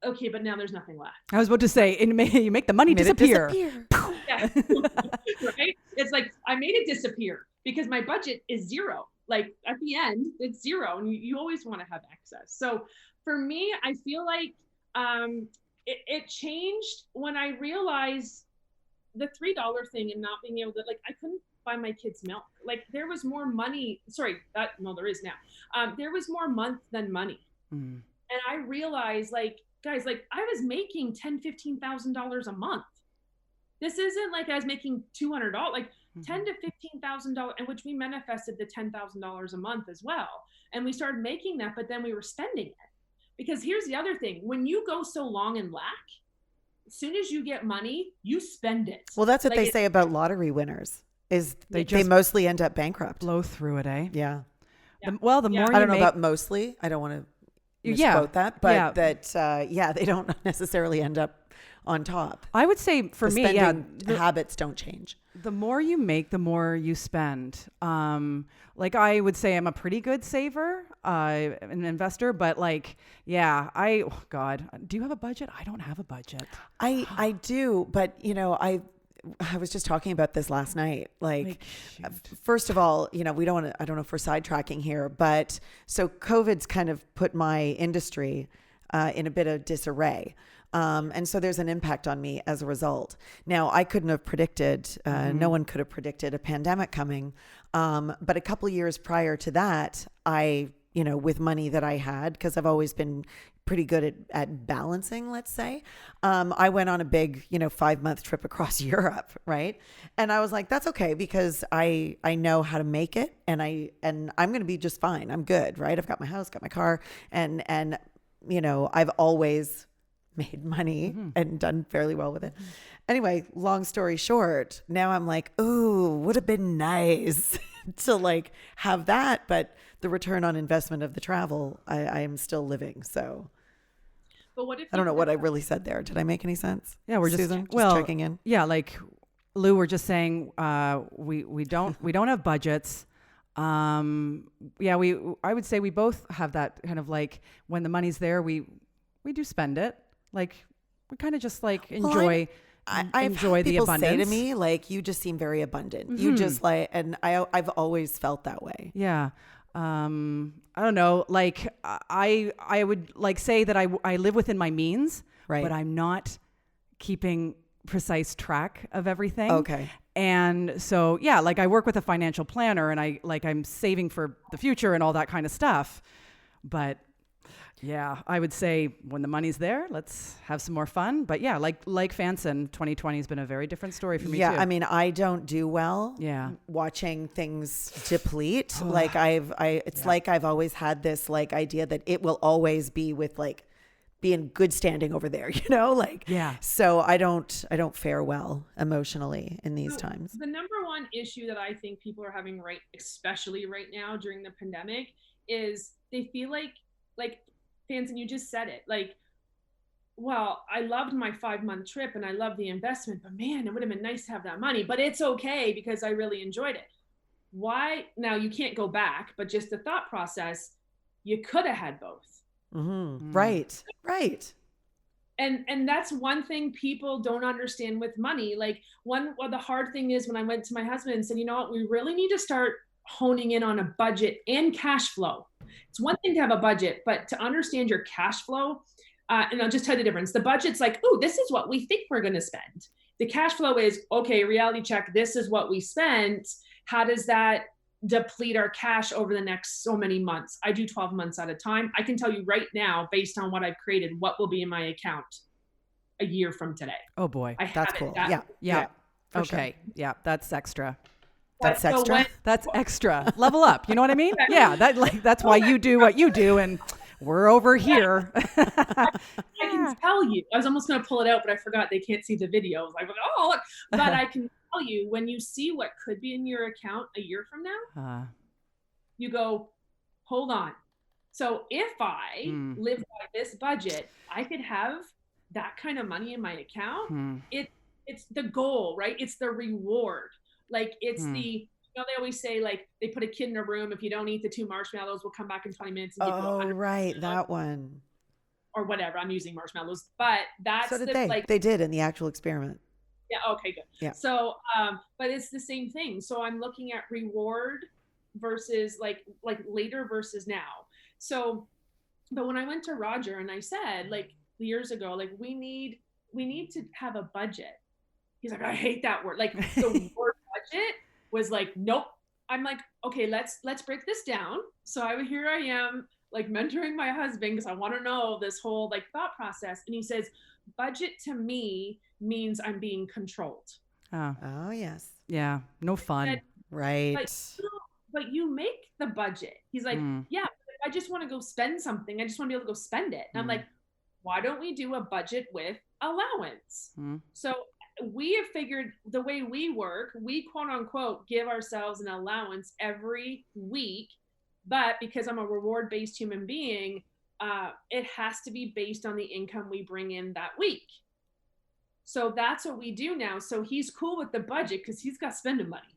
okay, but now there's nothing left. I was about to say, you make the money disappear. Yeah. Right? It's like, I made it disappear because my budget is 0. Like, at the end, it's 0, and you always want to have excess. So for me, I feel like it changed when I realized the $3 thing and not being able to, like, I couldn't buy my kids milk. Like, there was more money. There is now. There was more month than money. And I realized, like, guys, like, I was making $10,000, $15,000 a month. This isn't like I was making $200, like $10,000 to $15,000, and which we manifested the $10,000 a month as well. And we started making that, but then we were spending it. Because here's the other thing: when you go so long in lack, as soon as you get money, you spend it. Well, that's what they say about lottery winners, is they mostly end up bankrupt. Blow through it, eh? Yeah. The more I don't know about mostly. I don't want to misquote that, but they don't necessarily end up on top. I would say for me, habits don't change. The more you make, the more you spend. Like, I would say I'm a pretty good saver, an investor, but like, oh God, do you have a budget? I don't have a budget. I do, but I was just talking about this last night. Like, first of all, we don't want to, I don't know if we're sidetracking here, but so COVID's kind of put my industry in a bit of disarray. And so there's an impact on me as a result. Now, I couldn't have predicted, no one could have predicted a pandemic coming. But a couple of years prior to that, I with money that I had, because I've always been pretty good at balancing, let's say. I went on a big, 5-month trip across Europe, right? And I was like, that's okay, because I know how to make it, and I'm going to be just fine. I'm good, right? I've got my house, got my car, and I've always made money and done fairly well with it. Anyway, long story short, now I'm like, ooh, would have been nice to like have that, but the return on investment of the travel, I am still living. So But what if I don't know what I really said there. Did I make any sense? Yeah, we're Susan, just checking in. Yeah, like Lou, we're just saying we don't have budgets. I would say we both have that kind of like, when the money's there, we do spend it. Like we kind of just like enjoy. I've enjoy had the people abundance. say to me, like, you just seem very abundant. You just like, and I've always felt that way. Yeah. I don't know. Like I would like say that I live within my means, Right. but I'm not keeping precise track of everything. Okay. And so, yeah, like I work with a financial planner, and I'm saving for the future and all that kind of stuff. But yeah, I would say when the money's there, let's have some more fun. But yeah, like Fanson, 2020 has been a very different story for me too. Yeah, I mean, I don't do well watching things deplete. Like like I've always had this like idea that it will always be with like be in good standing over there, like, Yeah. So I don't fare well emotionally in these times. The number one issue that I think people are having especially right now during the pandemic, is they feel like Fanson, you just said it, like, well, I loved my 5-month trip and I loved the investment, but man, it would have been nice to have that money, but it's okay because I really enjoyed it. Why? Now you can't go back, but just the thought process, you could have had both. Right. And that's one thing people don't understand with money. Like the hard thing is when I went to my husband and said, you know what, we really need to start honing in on a budget and cash flow. It's one thing to have a budget, but to understand your cash flow, and I'll just tell you the difference. The budget's like, oh, this is what we think we're going to spend. The cash flow is, okay, reality check, this is what we spent. How does that deplete our cash over the next so many months? I do 12 months at a time. I can tell you right now, based on what I've created, what will be in my account a year from today. Oh boy. That's cool. Yeah. For Okay. sure. Yeah. That's extra. That's So extra. when- That's extra. Level up. You know what I mean? Yeah. That's why you do what you do, and we're over here. I can tell you, I was almost going to pull it out, but I forgot they can't see the video. I was like, oh, look. But I can tell you, when you see what could be in your account a year from now, you go, hold on. So if I live by this budget, I could have that kind of money in my account. It's the goal, right? It's the reward. Like it's they always say, like, they put a kid in a room. If you don't eat the 2 marshmallows, we'll come back in 20 minutes and give you 100 right. That one. or whatever. I'm using marshmallows, but that's So did they. like, They did in the actual experiment. yeah. Okay, good. Yeah. So, but it's the same thing. So I'm looking at reward versus like later versus now. So, but when I went to Roger and I said, like, years ago, like, we need to have a budget. He's like, I hate that word. Like the word budget was like, nope. I'm like, okay, let's break this down. So here I am, like, mentoring my husband because I want to know this whole like thought process. And he says, budget to me means I'm being controlled. Oh, yes. Yeah. No fun. And- Right. But you make the budget. He's like, yeah, but I just want to go spend something. I just want to be able to go spend it. And I'm like, why don't we do a budget with allowance? So we have figured the way we work, we quote unquote give ourselves an allowance every week. But because I'm a reward-based human being, it has to be based on the income we bring in that week. So that's what we do now. So he's cool with the budget because he's got spending money,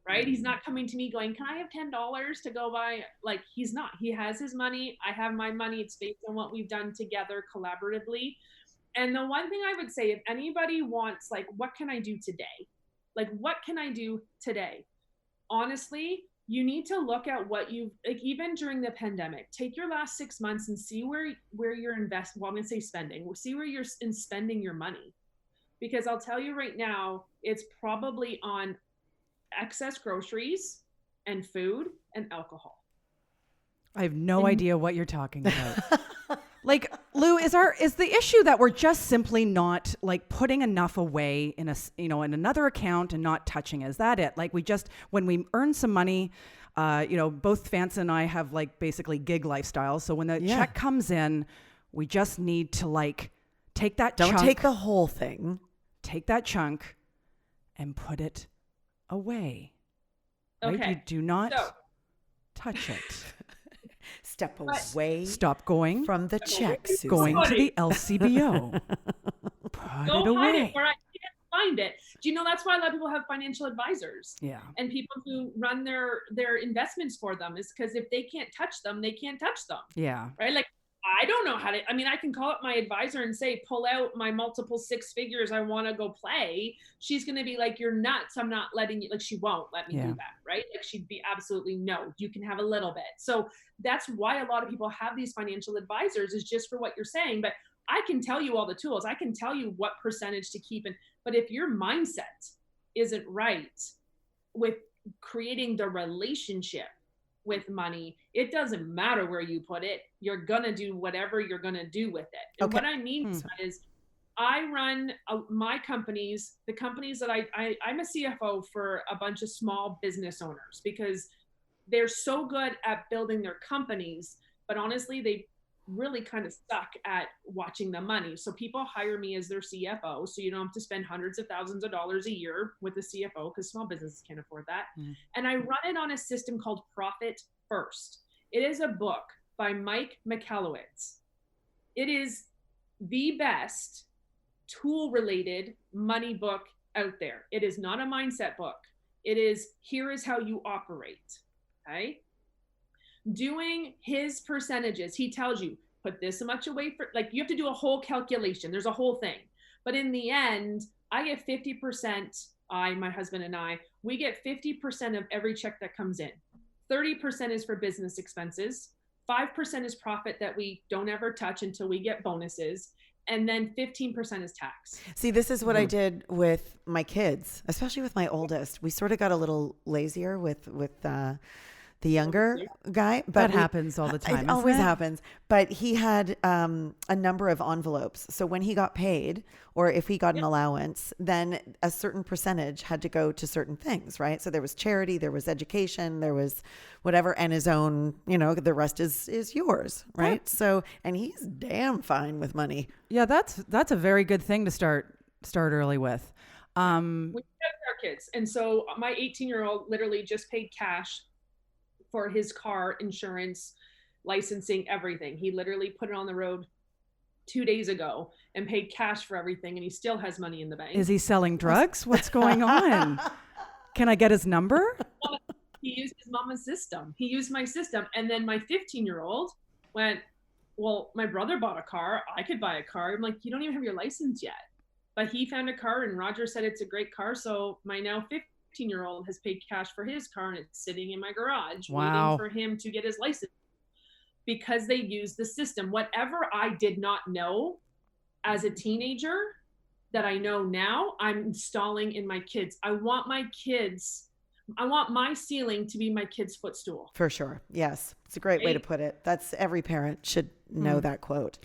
right? He's not coming to me going, can I have $10 to go buy? Like, he's not. He has his money. I have my money. It's based on what we've done together collaboratively. And the one thing I would say, if anybody wants, like, what can I do today? Like, what can I do today? Honestly, you need to look at what you've, like, even during the pandemic, take your last 6 months and see where you're investing. Well, I'm going to say spending. We'll see where you're spending your money. Because I'll tell you right now, it's probably on excess groceries and food and alcohol. I have no idea what you're talking about. Like, Lou, is the issue that we're just simply not like putting enough away in in another account and not touching it? Is that it? Like, we just, when we earn some money, both Fance and I have like basically gig lifestyles. So when the check comes in, we just need to like take that Don't chunk, take the whole thing. take that chunk and put it away. Right? Okay. You do not So- touch it. Step away Stop going from the check, Susan. going to the LCBO. Put Go it hide away. it where I can't find it. Do you know that's why a lot of people have financial advisors Yeah. and people who run their investments for them, is because if they can't touch them, they can't touch them. Yeah. Right? Like, I don't know how to, I mean, I can call up my advisor and say, pull out my multiple six figures. I want to go play. She's going to be like, you're nuts. I'm not letting you, like, she won't let me do that. Right. Like, she'd be absolutely no, you can have a little bit. So that's why a lot of people have these financial advisors, is just for what you're saying. But I can tell you all the tools. I can tell you what percentage to keep in. But if your mindset isn't right with creating the relationship with money, it doesn't matter where you put it. You're gonna do whatever you're gonna do with it. And what I mean by that is, I run my companies, the companies that I'm a CFO for a bunch of small business owners, because they're so good at building their companies, but honestly, they really kind of suck at watching the money. So people hire me as their CFO, so you don't have to spend hundreds of thousands of dollars a year with a CFO, because small businesses can't afford that. And I run it on a system called Profit First. It is a book by Mike Michalowicz. It is the best tool-related money book out there. It is not a mindset book. It is, here is how you operate. Okay? Doing his percentages, he tells you, put this much away for, like, you have to do a whole calculation. There's a whole thing. But in the end, I get 50%, my husband and I, we get 50% of every check that comes in. 30% is for business expenses. 5% is profit that we don't ever touch until we get bonuses. And then 15% is tax. See, this is what I did with my kids, especially with my oldest. We sort of got a little lazier with the younger guy. But That happens all the time. It always happens. But he had a number of envelopes. So when he got paid, or if he got an allowance, then a certain percentage had to go to certain things, right? So there was charity, there was education, there was whatever, and his own, the rest is yours, right? So, and he's damn fine with money. Yeah, that's a very good thing to start early with. We have our kids. And so my 18-year-old literally just paid cash for his car, insurance, licensing, everything. He literally put it on the road 2 days ago and paid cash for everything, and he still has money in the bank. Is he selling drugs? What's going on? Can I get his number? He used his mama's system. He used my system. And then my 15-year-old went, well, my brother bought a car. I could buy a car. I'm like, you don't even have your license yet. But he found a car, and Roger said it's a great car. So my now 15-year-old has paid cash for his car, and it's sitting in my garage waiting for him to get his license, because they use the system. Whatever I did not know as a teenager that I know now, I'm installing in my kids. I want my ceiling to be my kid's footstool. For sure. Yes. It's a great way to put it. That's, every parent should know that quote.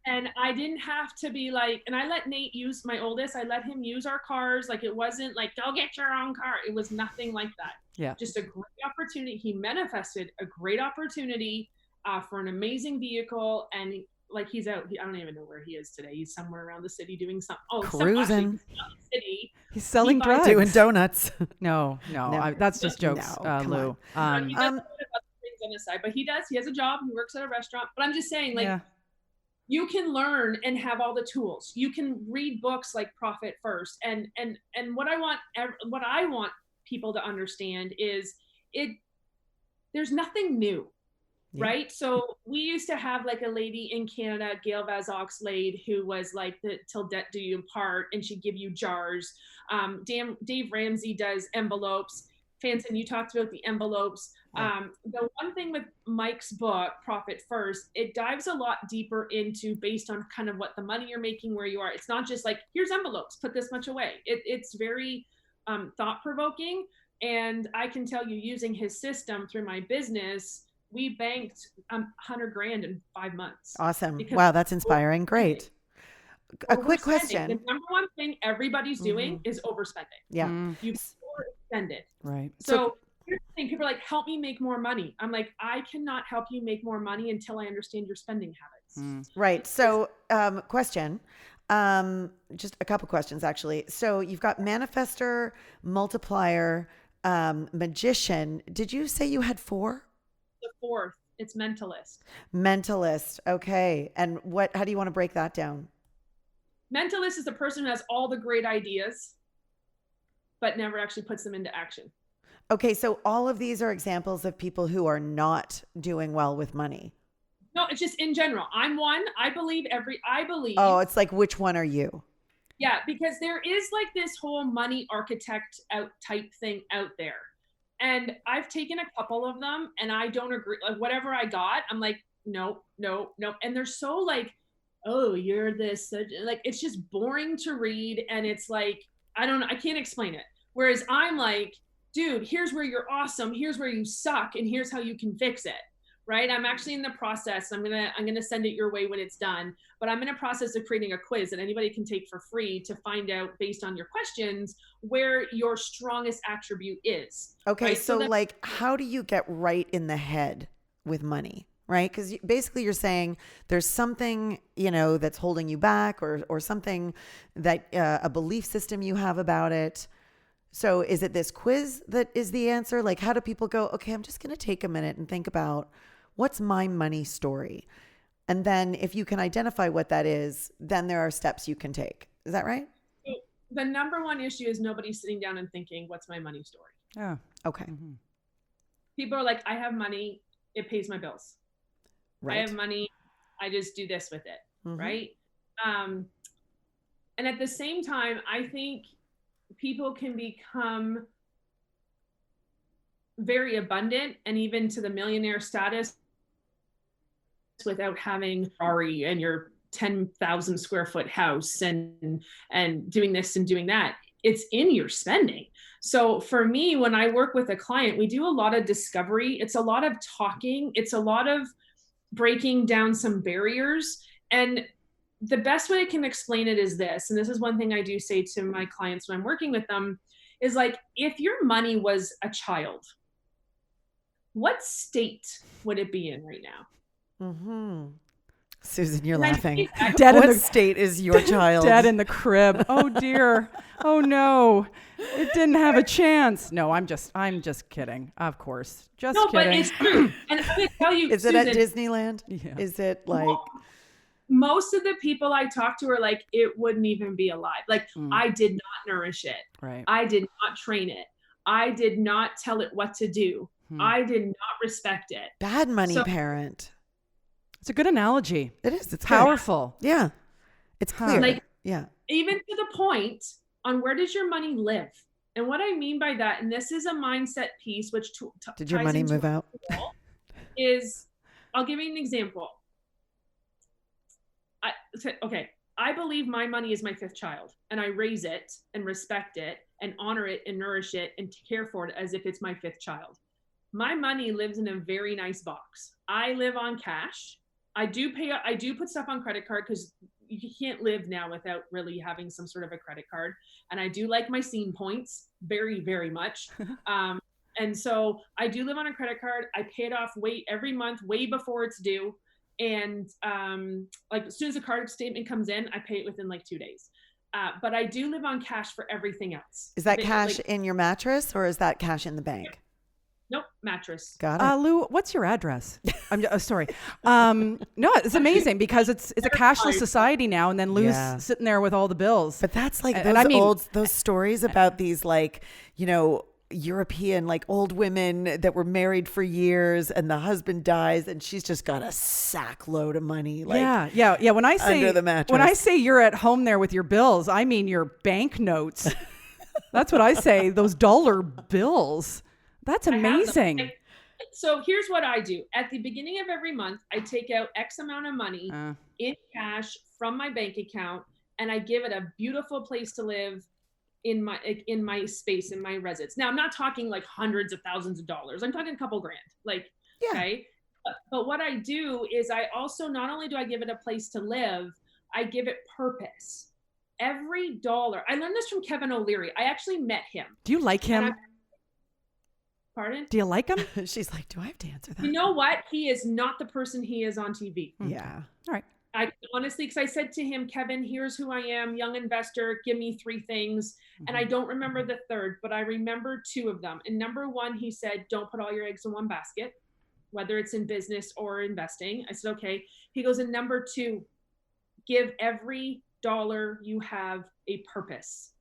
And I didn't have to be like, and I let Nate use, my oldest, I let him use our cars. Like, it wasn't like, go get your own car. It was nothing like that. Yeah. Just a great opportunity. He manifested a great opportunity for an amazing vehicle. And like, he's out, I don't even know where he is today. He's somewhere around the city doing something. Oh, cruising. City. He's selling drugs. Doing donuts. No, that's just jokes, Lou. He does things on the side, but he has a job. He works at a restaurant. But I'm just saying, like, you can learn and have all the tools. You can read books like Profit First. And what I want people to understand is there's nothing new. Yeah. Right. So we used to have like a lady in Canada, Gail Vaz-Oxlade, who was like the till death do you part, and she'd give you jars. Dave Ramsey does envelopes. Fanson, you talked about the envelopes. The one thing with Mike's book, Profit First, it dives a lot deeper into based on kind of what the money you're making, where you are. It's not just like, here's envelopes, put this much away. It's very thought-provoking. And I can tell you, using his system through my business, we banked 100 grand in 5 months. Awesome. Because Wow, that's inspiring. Great. A quick overspending. question. The number one thing everybody's doing is overspending. Yeah. Mm, You overspend it. right. So here's the thing, people are like, help me make more money. I'm like, I cannot help you make more money until I understand your spending habits. Right. So, question. Just a couple questions, actually. So you've got manifester, multiplier, magician. Did you say you had 4? The fourth, it's mentalist. Mentalist. Okay. And how do you want to break that down? Mentalist is the person who has all the great ideas, but never actually puts them into action. Okay. So all of these are examples of people who are not doing well with money. No, it's just in general. I'm one. I believe. Oh, it's like, which one are you? Yeah, because there is like this whole money architect type thing out there. And I've taken a couple of them and I don't agree. Like whatever I got, I'm like, no. And they're so like, oh, you're this, like, it's just boring to read. And it's like, I don't know. I can't explain it. Whereas I'm like, dude, here's where you're awesome. Here's where you suck. And here's how you can fix it. Right. I'm actually in the process. I'm going to send it your way when it's done, but I'm in a process of creating a quiz that anybody can take for free to find out based on your questions where your strongest attribute is. Okay. Right? So like, how do you get right in the head with money? Right. Because basically you're saying there's something, that's holding you back or something that a belief system you have about it. So is it this quiz that is the answer? Like, how do people go, okay, I'm just going to take a minute and think about what's my money story? And then if you can identify what that is, then there are steps you can take. Is that right? The number one issue is nobody's sitting down and thinking, what's my money story? Yeah. Okay. Mm-hmm. People are like, I have money. It pays my bills. Right. I have money. I just do this with it. Mm-hmm. Right. And at the same time, I think people can become very abundant and even to the millionaire status without having Ferrari and your 10,000 square foot house and doing this and doing that. It's in your spending. So for me, when I work with a client, we do a lot of discovery. It's a lot of talking. It's a lot of breaking down some barriers. And the best way I can explain it is this, and this is one thing I do say to my clients when I'm working with them, is like, if your money was a child, what state would it be in right now? Mm-hmm. Susan, you're Like, laughing. Dead in What the- state is your child? Dead in the crib. Oh dear. Oh no. It didn't have a chance. No, I'm just kidding. Of course. Just No, kidding. but it's true. And I'm going to tell you, Is it Susan, at Disneyland? Yeah. Is it like... most of the people I talk to are like, it wouldn't even be alive. Like, I did not nourish it. Right. I did not train it. I did not tell it what to do. I did not respect it. Bad money So- parent. It's a good analogy. It is. It's Powerful. Good. Yeah. It's clear. Like- yeah. Even to the point on where does your money live? And what I mean by that, and this is a mindset piece, which Did your ties money into move out? is, I'll give you an example. I believe my money is my fifth child, and I raise it and respect it and honor it and nourish it and care for it as if it's my fifth child. My money lives in a very nice box. I live on cash. I do put stuff on credit card because you can't live now without really having some sort of a credit card. And I do like my scene points very, very much. And so I do live on a credit card. I pay it off every month, way before it's due. And like as soon as the card statement comes in, I pay it within like 2 days. But I do live on cash for everything else. Is that cash in your mattress or is that cash in the bank? Nope, mattress. Got it. Lou, what's your address? I'm sorry. No, it's amazing because it's a cashless society now, and then Lou's sitting there with all the bills. But that's like And I mean- those stories about these like, European like old women that were married for years and the husband dies and she's just got a sack load of money. Like Yeah. When I say under the mattress. when I say you're at home there with your bills, I mean your bank notes. That's what I say. Those dollar bills. That's I have them. amazing. So here's what I do. At the beginning of every month, I take out X amount of money in cash from my bank account, and I give it a beautiful place to live in my space, in my residence. Now, I'm not talking like hundreds of thousands of dollars. I'm talking a couple grand. Like, okay. But what I do is I also, not only do I give it a place to live, I give it purpose. Every dollar. I learned this from Kevin O'Leary. I actually met him. Do you like him? Pardon? Do you like him? She's like, do I have to answer that? You know what? He is not the person he is on TV. Yeah. All right. I honestly, because I said to him, Kevin, here's who I am, young investor, give me 3 things. And I don't remember the third, but I remember 2 of them. And number 1, he said, don't put all your eggs in one basket, whether it's in business or investing. I said, okay. He goes, and number 2, give every dollar you have a purpose.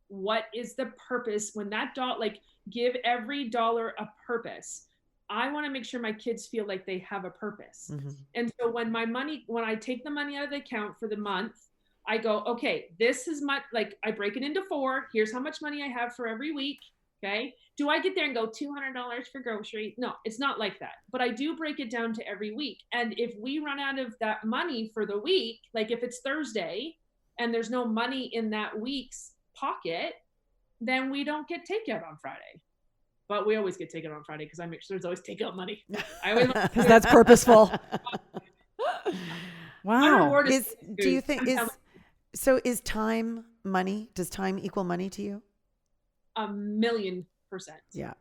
What is the purpose when that dollar, like, give every dollar a purpose. I want to make sure my kids feel like they have a purpose. And so when I take the money out of the account for the month, I go, okay, this is my, like, I break it into 4. Here's how much money I have for every week. Okay. Do I get there and go $200 for groceries? No, it's not like that. But I do break it down to every week. And if we run out of that money for the week, like if it's Thursday and there's no money in that week's pocket, then we don't get takeout on Friday. But we always get takeout on Friday because I make sure there's always takeout money. I always Because that's purposeful. Wow. Do you think is time money? Does time equal money to you? 1,000,000%. Yeah.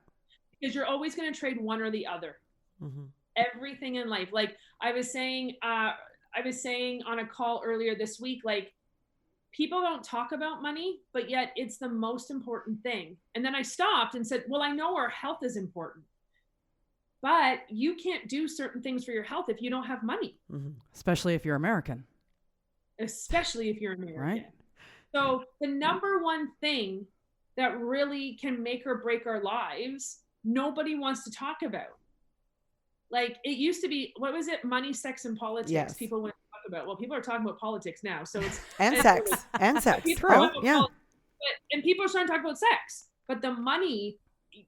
Because you're always going to trade one or the other. Everything in life. Like I was saying on a call earlier this week, like, people don't talk about money, but yet it's the most important thing. And then I stopped and said, well, I know our health is important, but you can't do certain things for your health if you don't have money. Especially if you're American. Especially if you're American. Right. So the number one thing that really can make or break our lives, nobody wants to talk about. Like it used to be, what was it? Money, sex, and politics. Yes. People went about. Well, people are talking about politics now, so it's and sex. True. Yeah. And people are starting to talk about sex, but the money,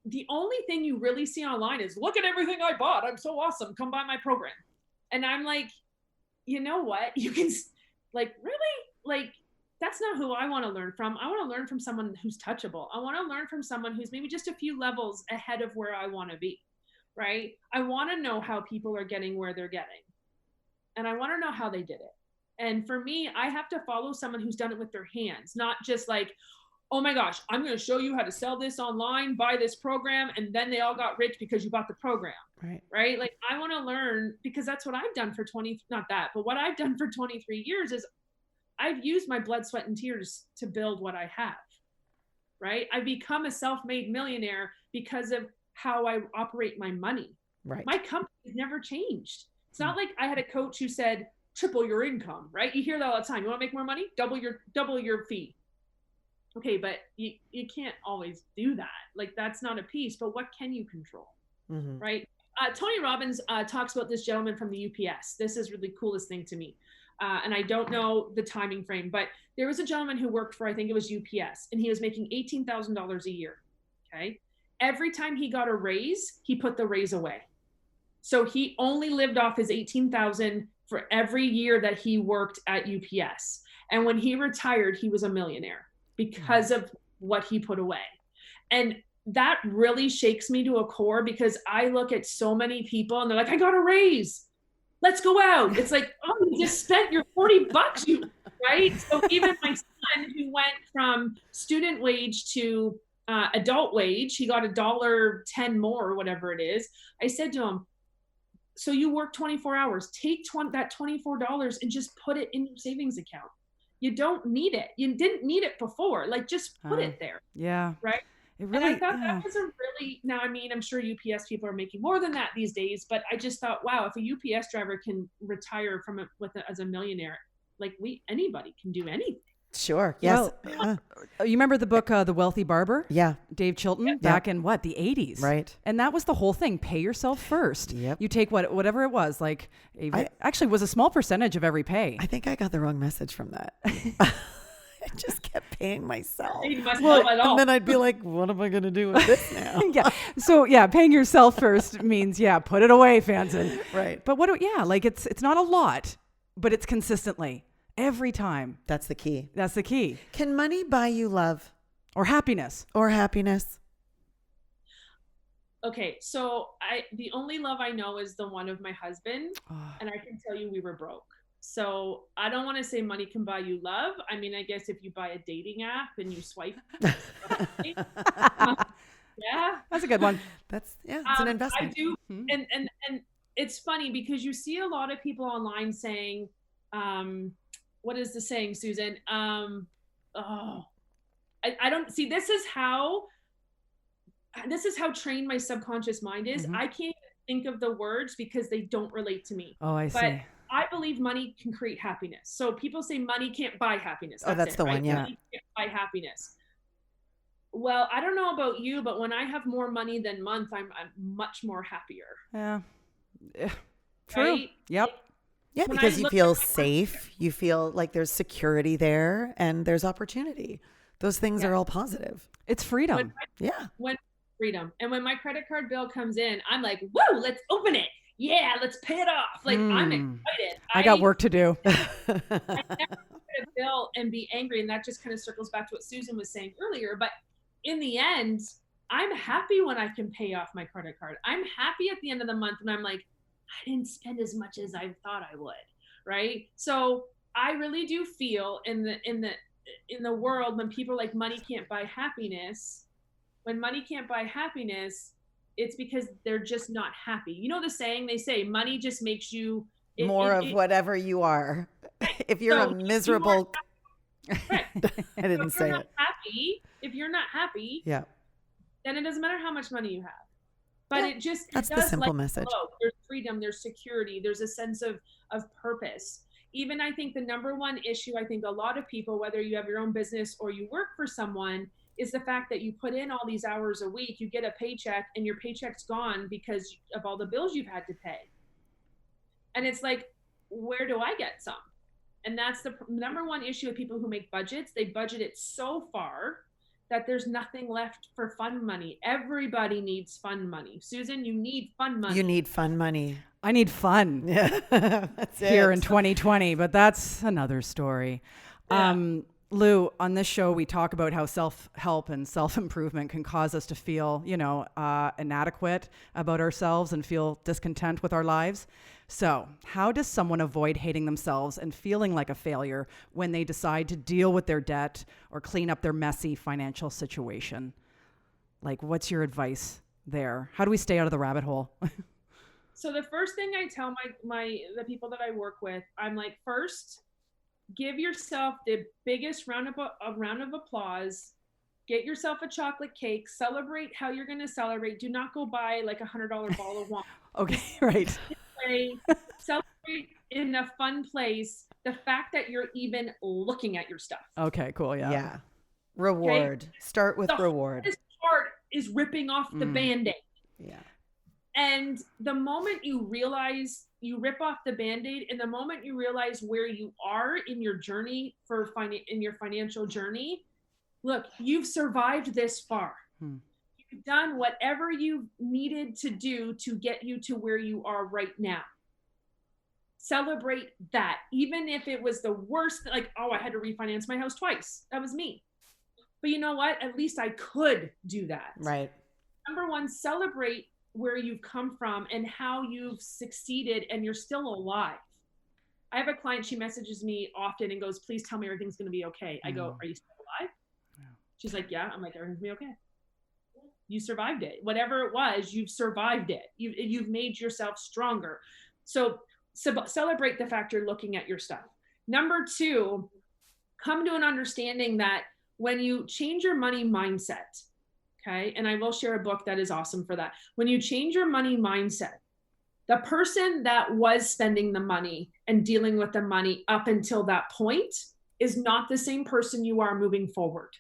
the only thing you really see online is, look at everything I bought, I'm so awesome, come buy my program. And I'm like, you know what, you can, like, really, like, that's not who I want to learn from. I want to learn from someone who's touchable. I want to learn from someone who's maybe just a few levels ahead of where I want to be, right? I want to know how people are getting where they're getting. And I want to know how they did it. And for me, I have to follow someone who's done it with their hands, not just like, oh my gosh, I'm going to show you how to sell this online, buy this program, and then they all got rich because you bought the program. Right? Like I want to learn, because that's what I've done for what I've done for 23 years is I've used my blood, sweat, and tears to build what I have. Right? I've become a self-made millionaire because of how I operate my money. Right. My company has never changed. It's not like I had a coach who said, triple your income, right? You hear that all the time. You want to make more money? Double your fee. Okay, but you can't always do that. Like that's not a piece, but what can you control, right? Tony Robbins talks about this gentleman from the UPS. This is really the coolest thing to me. And I don't know the timing frame, but there was a gentleman who worked for, I think it was UPS, and he was making $18,000 a year, okay? Every time he got a raise, he put the raise away. So he only lived off his $18,000 for every year that he worked at UPS. And when he retired, he was a millionaire because of what he put away. And that really shakes me to a core, because I look at so many people and they're like, I got a raise. Let's go out. It's like, oh, you just spent your $40, right? So even my son, who went from student wage to adult wage, he got $1.10 more or whatever it is. I said to him, so you work 24 hours, take that $24 and just put it in your savings account. You don't need it. You didn't need it before. Like just put it there. Yeah. Right. It really, and I thought that was a really, now, I mean, I'm sure UPS people are making more than that these days, but I just thought, wow, if a UPS driver can retire from it as a millionaire, like anybody can do anything. Sure. Yes. Well, you remember the book, The Wealthy Barber? Yeah. Dave Chilton, back in the 80s. Right. And that was the whole thing. Pay yourself first. Yep. You take whatever it was, like, actually was a small percentage of every pay. I think I got the wrong message from that. I just kept paying myself. And then I'd be like, what am I going to do with this now? Yeah. So paying yourself first means, put it away, Fanson. Right. But it's not a lot, but it's consistently. Every time. That's the key. That's the key. Can money buy you love? Or happiness? Or happiness? Okay, so the only love I know is the one of my husband, and I can tell you we were broke. So I don't want to say money can buy you love. I mean, I guess if you buy a dating app and you swipe, yeah, That's a good one. It's an I investment. do, Hmm. and it's funny because you see a lot of people online saying, what is the saying, Susan? Oh, I don't see. This is how trained my subconscious mind is. Mhm. I can't even think of the words because they don't relate to me. Oh, I But see. I believe money can create happiness. So people say money can't buy happiness. Oh, that's it, the right? one, yeah. Money can't buy happiness. Well, I don't know about you, but when I have more money than month, I'm much more happier. Yeah. True. Right? Yep. Yeah, When I because you look feel at my safe, you feel like there's security there, and there's opportunity. Those things Yeah. are all positive. It's freedom. When freedom. And when my credit card bill comes in, I'm like, whoa, let's open it. Yeah, let's pay it off. Like, I'm excited. I got work to do. I never get a bill and be angry. And that just kind of circles back to what Susan was saying earlier. But in the end, I'm happy when I can pay off my credit card. I'm happy at the end of the month when I'm like, I didn't spend as much as I thought I would. Right. So I really do feel in the world when people are like money can't buy happiness, when money can't buy happiness, it's because they're just not happy. You know the saying, they say money just makes you More of whatever you are. If you're So a miserable, right. I didn't say it. If you're not happy, Yeah, then it doesn't matter how much money you have. But Yeah, it that's the does simple let you message. flow. There's freedom, there's security, there's a sense of purpose. Even I think the number one issue, I think a lot of people, whether you have your own business or you work for someone, is the fact that you put in all these hours a week, you get a paycheck, and your paycheck's gone because of all the bills you've had to pay. And it's like, where do I get some? And that's the number one issue with people who make budgets. They budget it so far that there's nothing left for fun money. Everybody needs fun money. Susan, you need fun money. You need fun money. I need fun Yeah, that's here it. in 2020, but that's another story. Yeah. Lou, on this show, we talk about how self-help and self-improvement can cause us to feel, inadequate about ourselves and feel discontent with our lives. So how does someone avoid hating themselves and feeling like a failure when they decide to deal with their debt or clean up their messy financial situation? Like, what's your advice there? How do we stay out of the rabbit hole? So the first thing I tell the people that I work with, I'm like, first, give yourself the biggest round of applause. Get yourself a chocolate cake. Celebrate how you're going to celebrate. Do not go buy like $100 bottle of wine. Okay, right. Celebrate in a fun place the fact that you're even looking at your stuff. Okay, cool. Yeah. Yeah. Reward. Start with The reward. hardest part is ripping off the Band-Aid. Yeah. And the moment you realize you rip off the Band-Aid, and the moment you realize where you are in your journey in your financial journey, look, you've survived this far. You've done whatever you've needed to do to get you to where you are right now. Celebrate that. Even if it was the worst, like, oh, I had to refinance my house twice. That was me. But you know what? At least I could do that. Right. Number one, celebrate where you've come from and how you've succeeded and you're still alive. I have a client, she messages me often and goes, please tell me everything's going to be okay. I go, are you still alive? Yeah. She's like, yeah. I'm like, everything's going to be okay. You survived it. Whatever it was, you've survived it. You've made yourself stronger. So celebrate the fact you're looking at your stuff. Number two, come to an understanding that when you change your money mindset, okay, and I will share a book that is awesome for that. When you change your money mindset, the person that was spending the money and dealing with the money up until that point is not the same person you are moving forward.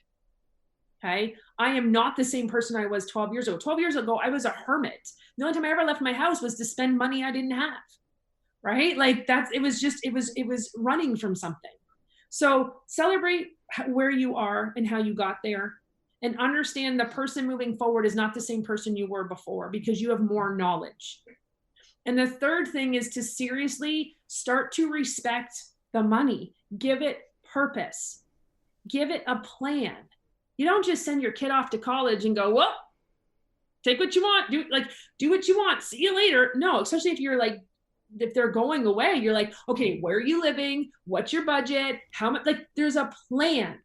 Okay. I am not the same person I was 12 years ago. 12 years ago, I was a hermit. The only time I ever left my house was to spend money I didn't have. Right. Like it was running from something. So celebrate where you are and how you got there, and understand the person moving forward is not the same person you were before because you have more knowledge. And the third thing is to seriously start to respect the money. Give it purpose. Give it a plan. You don't just send your kid off to college and go, well, take what you want, do what you want, see you later. No, especially if you're like, if they're going away, you're like, okay, where are you living? What's your budget? How much? Like, there's a plan.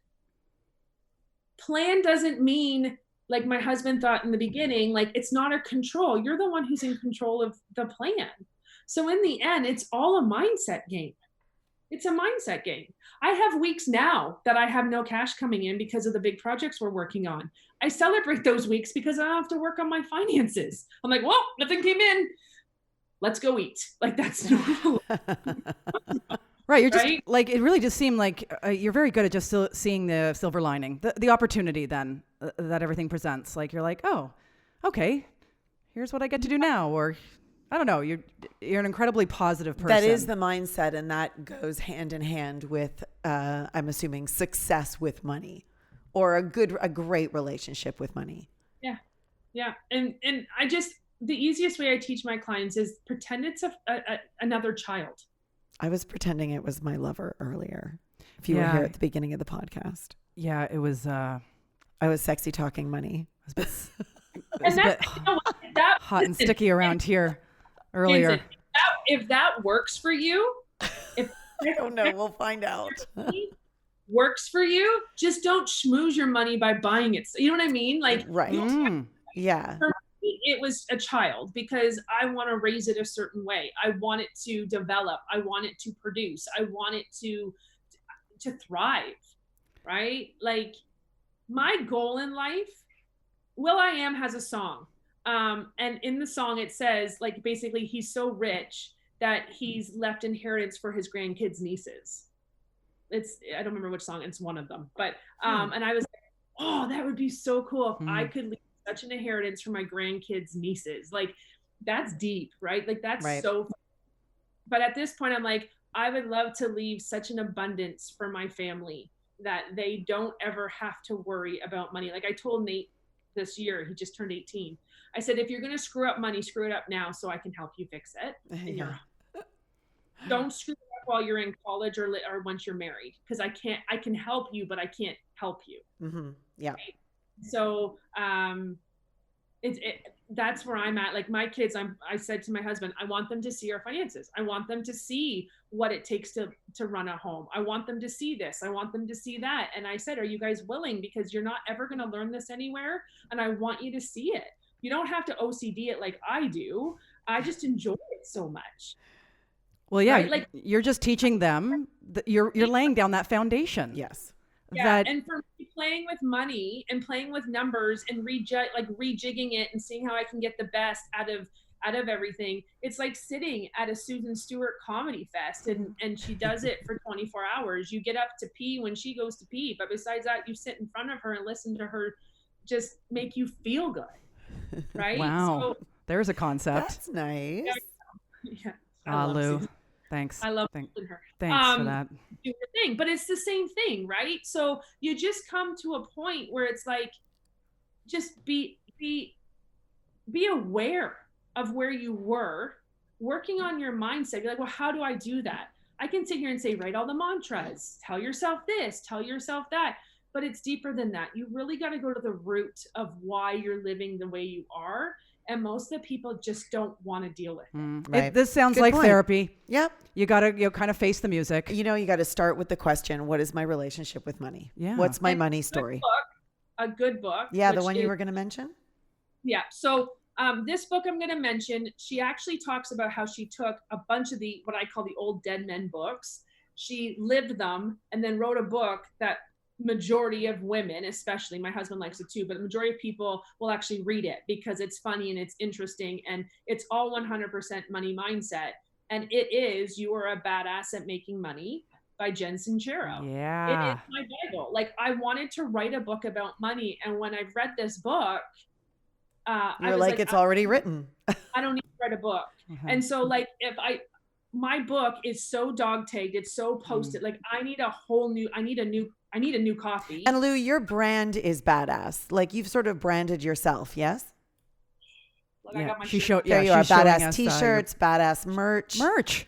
Plan doesn't mean, like my husband thought in the beginning, like it's not a control. You're the one who's in control of the plan. So in the end, it's all a mindset game. It's a mindset game. I have weeks now that I have no cash coming in because of the big projects we're working on. I celebrate those weeks because I don't have to work on my finances. I'm like, well, nothing came in. Let's go eat. Like, that's normal. Right. You're just Right? like, it really just seemed like you're very good at just seeing the silver lining, the opportunity then that everything presents. Like, you're like, oh, okay, here's what I get to do now. Or I don't know. You're an incredibly positive person. That is the mindset, and that goes hand in hand with, I'm assuming, success with money, or a great relationship with money. Yeah. Yeah. And I just, the easiest way I teach my clients is pretend it's another child. I was pretending it was my lover earlier. If you were Yeah. here at the beginning of the podcast, Yeah, it was. I was sexy talking money. It was And a bit that's, you know what, that, hot and sticky around here earlier. Listen, if that works for you, if I don't know. We'll find out. works for you, just don't schmooze your money by buying it. You know what I mean? Like, Right. Mm. Yeah. for me, it was a child because I want to raise it a certain way. I want it to develop. I want it to produce. I want it to thrive, right? Like, my goal in life, will.i.am has a song. And in the song, it says, like, basically, he's so rich that he's left inheritance for his grandkids' nieces. I don't remember which song, it's one of them. But, and I was like, oh, that would be so cool if I could leave such an inheritance for my grandkids' nieces. Like, that's deep, right? Like, that's Right. so, but at this point, I'm like, I would love to leave such an abundance for my family that they don't ever have to worry about money. Like I told Nate this year, he just turned 18. I said, if you're going to screw up money, screw it up now so I can help you fix it. And Yeah. don't screw it up while you're in college or once you're married, because I can help you, but I can't help you. Mm-hmm. Yeah. So that's where I'm at. Like my kids, I said to my husband, I want them to see our finances. I want them to see what it takes to run a home. I want them to see this. I want them to see that. And I said, are you guys willing? Because you're not ever going to learn this anywhere. And I want you to see it. You don't have to OCD it like I do. I just enjoy it so much. Well, yeah, Right, like- you're just teaching them. You're laying down that foundation. Yes. Yeah, That and for me, playing with money and playing with numbers and rejigging it and seeing how I can get the best out of everything. It's like sitting at a Susan Stewart comedy fest and she does it for 24 hours. You get up to pee when she goes to pee, but besides that, you sit in front of her and listen to her just make you feel good, right? wow, So, there's a concept. That's nice. yeah, I love Lou, Susan. thanks. I love Thank- her. Thanks for that. Do your thing, but it's the same thing, right? So you just come to a point where it's like, just be aware of where you were, working on your mindset. You're like, well, how do I do that? I can sit here and say, write all the mantras, tell yourself this, tell yourself that, but it's deeper than that. You really got to go to the root of why you're living the way you are. And most of the people just don't want to deal with it. Right. This sounds Good like point. therapy. Yep. You gotta kind of face the music. You know, you got to start with the question, what is my relationship with money? Yeah. What's my And money good story? A good book. Yeah, the which one you is- were going to mention? Yeah. So this book I'm going to mention, she actually talks about how she took a bunch of what I call the old dead men books. She lived them and then wrote a book that majority of women, especially my husband likes it too, but the majority of people will actually read it because it's funny and it's interesting and it's all 100% money mindset. And it is You Are a Badass at Making Money by Jen Sincero. It Yeah. is my Bible. Like I wanted to write a book about money. And when I read this book, I You're was like, it's already written. I don't need to write a book. Mhm. And so like my book is so dog tagged, it's so posted. Like I need a new coffee. And Lou, your brand is badass. Like you've sort of branded yourself, yes? Like I Yeah, got my she shirt. showed. There Yeah, you are, she's showing badass us, your t-shirts, badass merch. merch.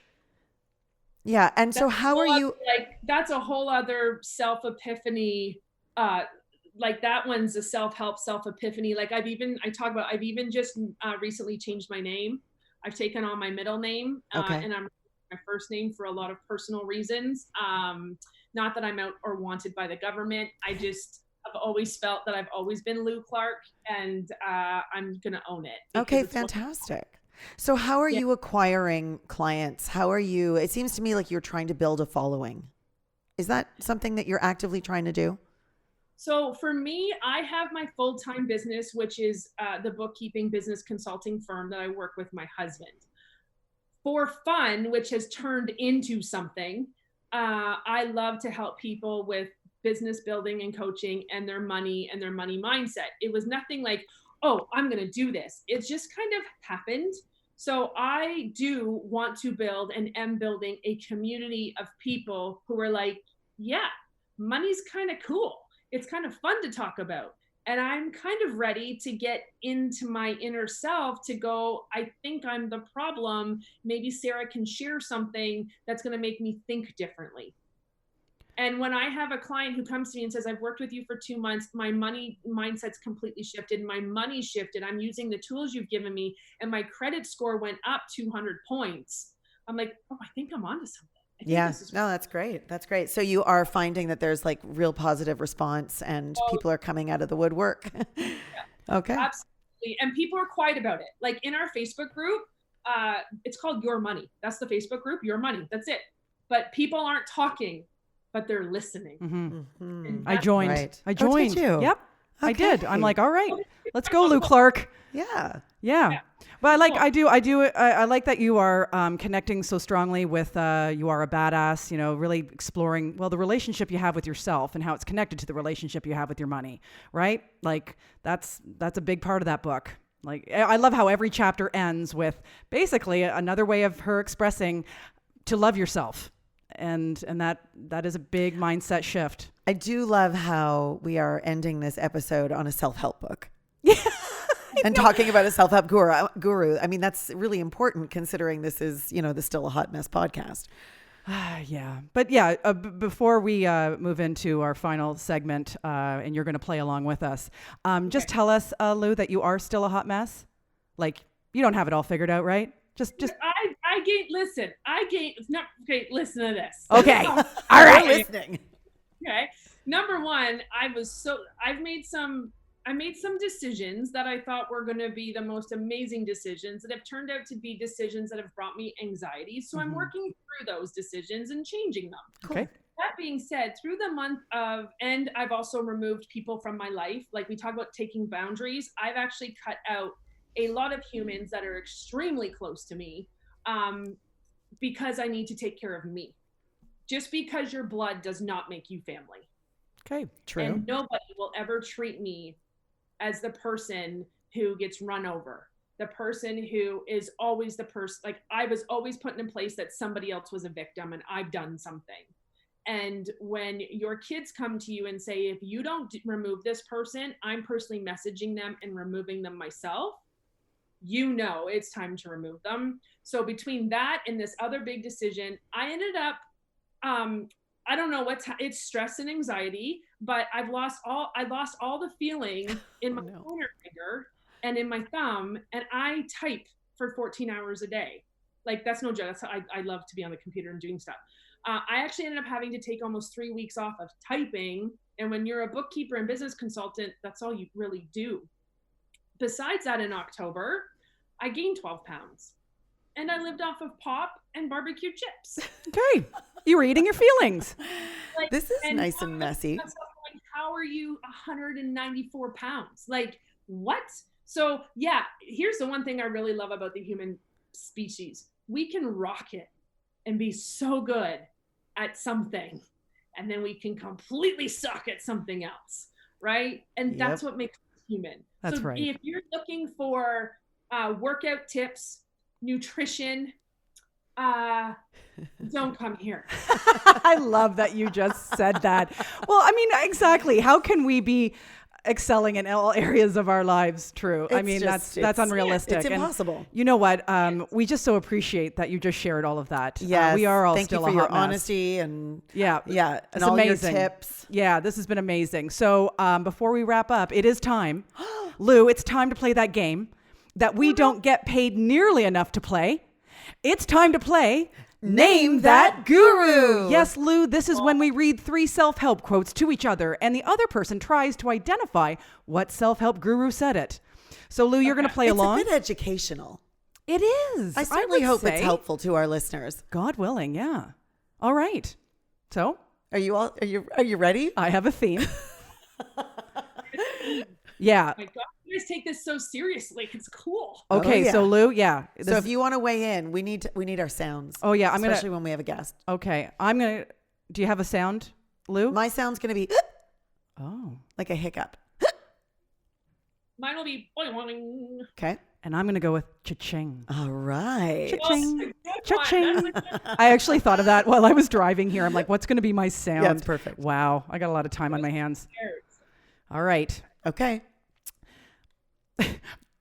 Yeah, and so how are you? Like that's a whole other self epiphany like that one's a self-help, self-epiphany. Like I've even just recently changed my name. I've taken on my middle name, Okay. and I'm my first name for a lot of personal reasons. Not that I'm out or wanted by the government. I've always felt that I've always been Lou Clark, and I'm gonna own it. Okay, fantastic. So how are you acquiring clients? It seems to me like you're trying to build a following. Is that something that you're actively trying to do? So for me, I have my full-time business, which is the bookkeeping business consulting firm that I work with my husband. For fun, which has turned into something, I love to help people with business building and coaching and their money mindset. It was nothing like, oh, I'm going to do this. It's just kind of happened. So I do want to build and am building a community of people who are like, yeah, money's kind of cool. It's kind of fun to talk about. And I'm kind of ready to get into my inner self to go, I think I'm the problem. Maybe Sarah can share something that's going to make me think differently. And when I have a client who comes to me and says, I've worked with you for 2 months, my money mindset's completely shifted. My money shifted. I'm using the tools you've given me and my credit score went up 200 points. I'm like, oh, I think I'm onto something. Yeah. No, that's great. That's great. So you are finding that there's like real positive response and people are coming out of the woodwork. Yeah. Okay. Absolutely. And people are quiet about it. Like in our Facebook group, it's called Your Money. That's the Facebook group, Your Money. That's it. But people aren't talking, but they're listening. Mm-hmm. I joined. Right. I joined. Oh, did you? Yep. Okay. I did. I'm like, all right, let's go, Lou Clark. Yeah. But I like that you are connecting so strongly with you are a badass, really exploring, well, the relationship you have with yourself and how it's connected to the relationship you have with your money, right? Like that's a big part of that book. Like I love how every chapter ends with basically another way of her expressing to love yourself. And that is a big mindset shift. I do love how we are ending this episode on a self-help book. And talking about a self-help guru. I mean, that's really important considering this is, the Still a Hot Mess podcast. Yeah. But yeah, before we move into our final segment, and you're going to play along with us, just tell us, Lou, that you are still a hot mess. Like, you don't have it all figured out, right? Just. Listen to this. Okay. All right. Listening. Okay. Number one, I made some decisions that I thought were going to be the most amazing decisions that have turned out to be decisions that have brought me anxiety. So I'm working through those decisions and changing them. Okay. That being said, through the month and I've also removed people from my life. Like we talk about taking boundaries. I've actually cut out a lot of humans that are extremely close to me because I need to take care of me. Just because your blood does not make you family. Okay, true. And nobody will ever treat me as the person who gets run over, the person who is always the person, like I was always put in place that somebody else was a victim and I've done something. And when your kids come to you and say, if you don't remove this person, I'm personally messaging them and removing them myself, it's time to remove them. So between that and this other big decision, I ended up, I don't know it's stress and anxiety, but I lost all the feeling in my pointer finger and in my thumb. And I type for 14 hours a day. Like that's no joke. I love to be on the computer and doing stuff. I actually ended up having to take almost 3 weeks off of typing. And when you're a bookkeeper and business consultant, that's all you really do. Besides that, in October, I gained 12 pounds and I lived off of pop and barbecue chips. Okay. You were eating your feelings. Like, this is nice and messy. How are you 194 pounds? Like what? So yeah, here's the one thing I really love about the human species. We can rock it and be so good at something. And then we can completely suck at something else. Right. And that's what makes us human. That's right. If you're looking for workout tips, nutrition, don't come here. I love that you just said that. Well, I mean, exactly. How can we be excelling in all areas of our lives. True. I It's mean, just- that's it's- unrealistic. it's And impossible. you know what? We just so appreciate that you just shared all of that. Yes. We are all Thank still you for a your hot mess. honesty and Yeah. yeah, and It's all amazing. your tips. Yeah, this has been amazing. So before we wrap up, it is time. Lou, it's time to play that game that we don't get paid nearly enough to play. It's time to play Name That Guru. Yes, Lou, this is when we read 3 self-help quotes to each other and the other person tries to identify what self-help guru said it. So Lou, you're going to play along. It's a bit educational. It is. I certainly would hope say. it's helpful to our listeners. God willing, yeah. All right. So Are you ready? I have a theme. Yeah. My God, you guys take this so seriously. It's cool. Okay, yeah. so Lou, yeah. So if you want to weigh in, we need our sounds. Oh yeah, especially when we have a guest. Okay, I'm gonna. Do you have a sound, Lou? My sound's going to be Oh, like a hiccup. Mine will be boing, boing. Okay. and I'm gonna go with cha-ching. All right. Oh, that's a good one. Cha-ching. That's a good one. I actually thought of that while I was driving here. I'm like, what's gonna be my sound? Yeah, it's perfect. Wow, I got a lot of time on my hands. All right. Okay.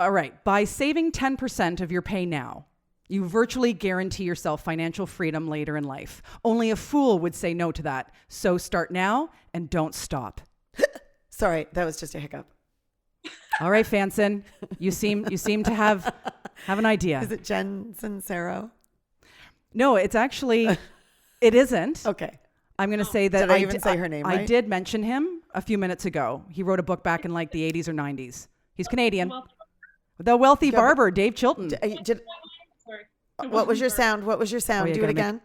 All right. By saving 10% of your pay now, you virtually guarantee yourself financial freedom later in life. Only a fool would say no to that. So start now and don't stop. Sorry, that was just a hiccup. All right, Fanson, you seem to have an idea. Is it Jen Sincero? No, it's actually it isn't. Okay. I'm going to say that Did I even say her name I right? did mention him a few minutes ago. He wrote a book back in like the 80s or 90s. He's Canadian. Well, The wealthy Yeah, but- barber, Dave Chilton. sorry. What was your sound? What was your sound? Oh, you Do it gotta make- again.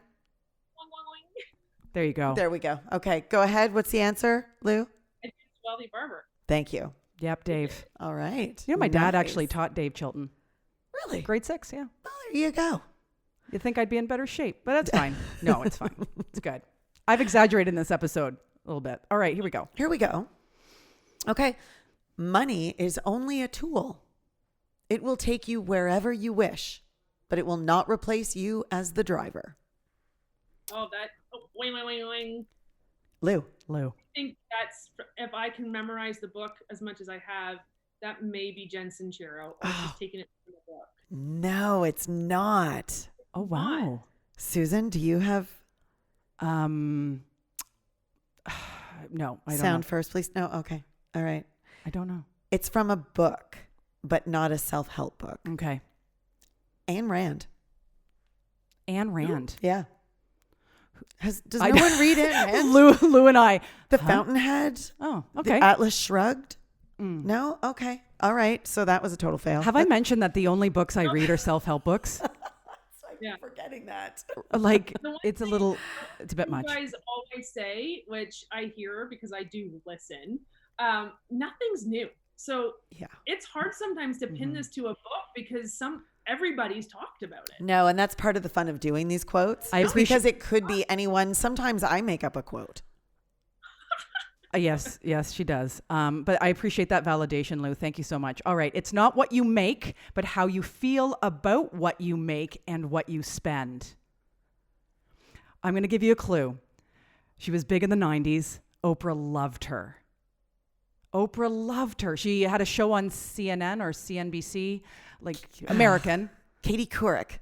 There you go. There we go. Okay, go ahead. What's the answer, Lou? It's Wealthy Barber. Thank you. Yep, Dave. All right. You know, my dad Nice. actually taught Dave Chilton. Really? Grade 6, yeah. Oh, there you go. You'd think I'd be in better shape, but that's fine. No, it's fine. It's good. I've exaggerated in this episode a little bit. All right, here we go. Here we go. Okay. Money is only a tool. It will take you wherever you wish, but it will not replace you as the driver. Oh, that. Oh, wing, wing, wing, wing. Lou. Lou. I think that's, if I can memorize the book as much as I have, that may be Jen Sincero. I was Oh. just taking it from the book. No, it's not. Oh, wow. Susan, do you have No, I don't sound know. first, please? No? Okay. All right. I don't know. It's from a book, but not a self-help book. Okay. Ayn Rand. Anne Rand. Yeah. Does I- no one read Ayn Rand? Lou and I. The Huh? Fountainhead? Oh, The okay. Atlas Shrugged? Mm. No? Okay. All right. So that was a total fail. Have I mentioned that the only books I read are self-help books? Yeah. forgetting that. Like, The one it's a thing little, it's a bit you much. guys always say, which I hear because I do listen, nothing's new. So Yeah. it's hard sometimes to pin Mhm. this to a book because everybody's talked about it. No, and that's part of the fun of doing these quotes. I is appreciate- because it could be anyone. Sometimes I make up a quote. Yes, she does. But I appreciate that validation, Lou. Thank you so much. All right. It's not what you make, but how you feel about what you make and what you spend. I'm going to give you a clue. She was big in the 90s. Oprah loved her. Oprah loved her. She had a show on CNN or CNBC, like American. Katie Couric.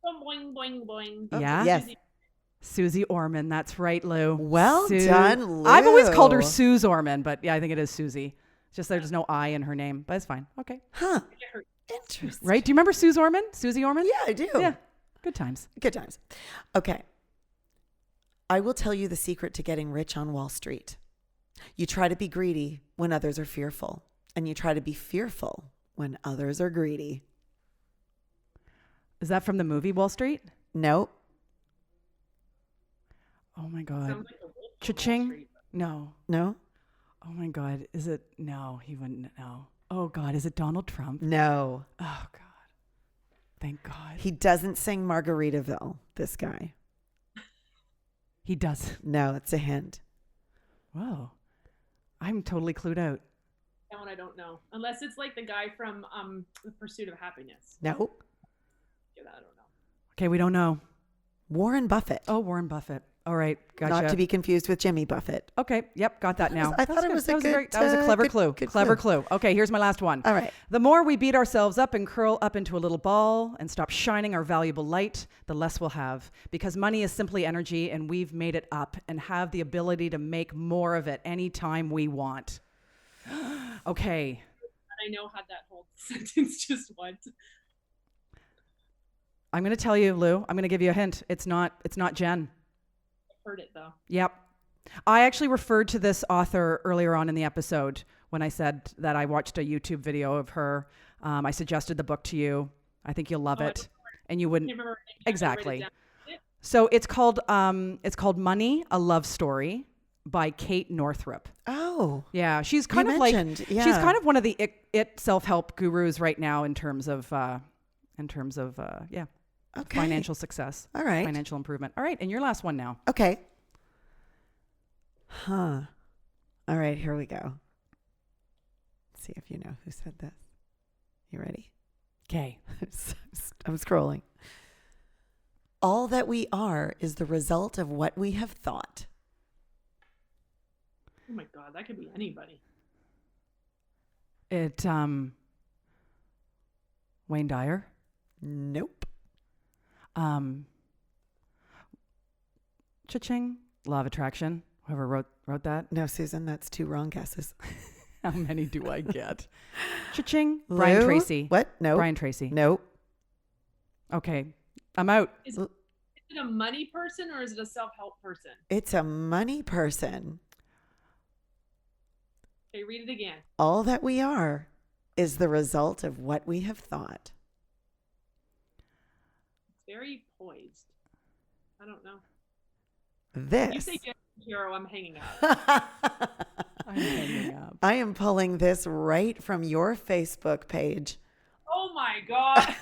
Boing, boing, boing. Yeah? Yes. Susie Orman. That's right, Lou. Well done, Lou. I've always called her Suze Orman, but yeah, I think it is Susie. It's just there's no I in her name, but it's fine. Okay. Huh. Get her- Interesting. Right? Do you remember Suze Orman? Susie Orman? Yeah, I do. Yeah. Good times. Good times. Okay. I will tell you the secret to getting rich on Wall Street. You try to be greedy when others are fearful, and you try to be fearful when others are greedy. Is that from the movie Wall Street? Nope. Oh my God. Sounds like a wolf on Wall Cha-ching? Street. No. No? Oh my God. Is it? No, he wouldn't know. Oh God. Is it Donald Trump? No. Oh God. Thank God. He doesn't sing Margaritaville, this guy. He does. No, it's a hint. Whoa. I'm totally clued out. That one I don't know. Unless it's like the guy from The Pursuit of Happiness. Nope. Yeah, that I don't know. Okay, we don't know. Warren Buffett. Oh, Warren Buffett. All right. Gotcha. Not to be confused with Jimmy Buffett. Okay. Yep. Got that now. I thought it was a good, that was a clever good- clue. good Clever clue. Okay. Here's my last one. All right. The more we beat ourselves up and curl up into a little ball and stop shining our valuable light, the less we'll have. Because money is simply energy, and we've made it up and have the ability to make more of it anytime we want. Okay. I know how that whole sentence just went. I'm going to tell you, Lou. I'm going to give you a hint. It's not Jen. Heard it though. Yep. I actually referred to this author earlier on in the episode when I said that I watched a YouTube video of her. I suggested the book to you. I think you'll love it. And you wouldn't. Exactly. So it's called Money, A Love Story by Kate Northrup. Oh. Yeah. She's kind of she's kind of one of the it self-help gurus right now in terms of Okay. financial success. All right. Financial improvement. All right. And your last one now. Okay. Huh. All right, here we go. Let's see if you know who said this. You ready? Okay. I'm scrolling. All that we are is the result of what we have thought. Oh my God, that could be anybody. It Wayne Dyer. Nope. Cha-ching. Law of Attraction. Whoever wrote that. No, Susan, that's 2 wrong guesses. How many do I get? Cha-ching. Brian Lou? Tracy. What? No. Brian Tracy. Nope. Okay. I'm out. Is it a money person or is it a self-help person? It's a money person. Okay, read it again. All that we are is the result of what we have thought. It's very poised. I don't know. This. You say Jen Shapiro, I'm hanging up. I'm hanging up. I am pulling this right from your Facebook page. Oh my God.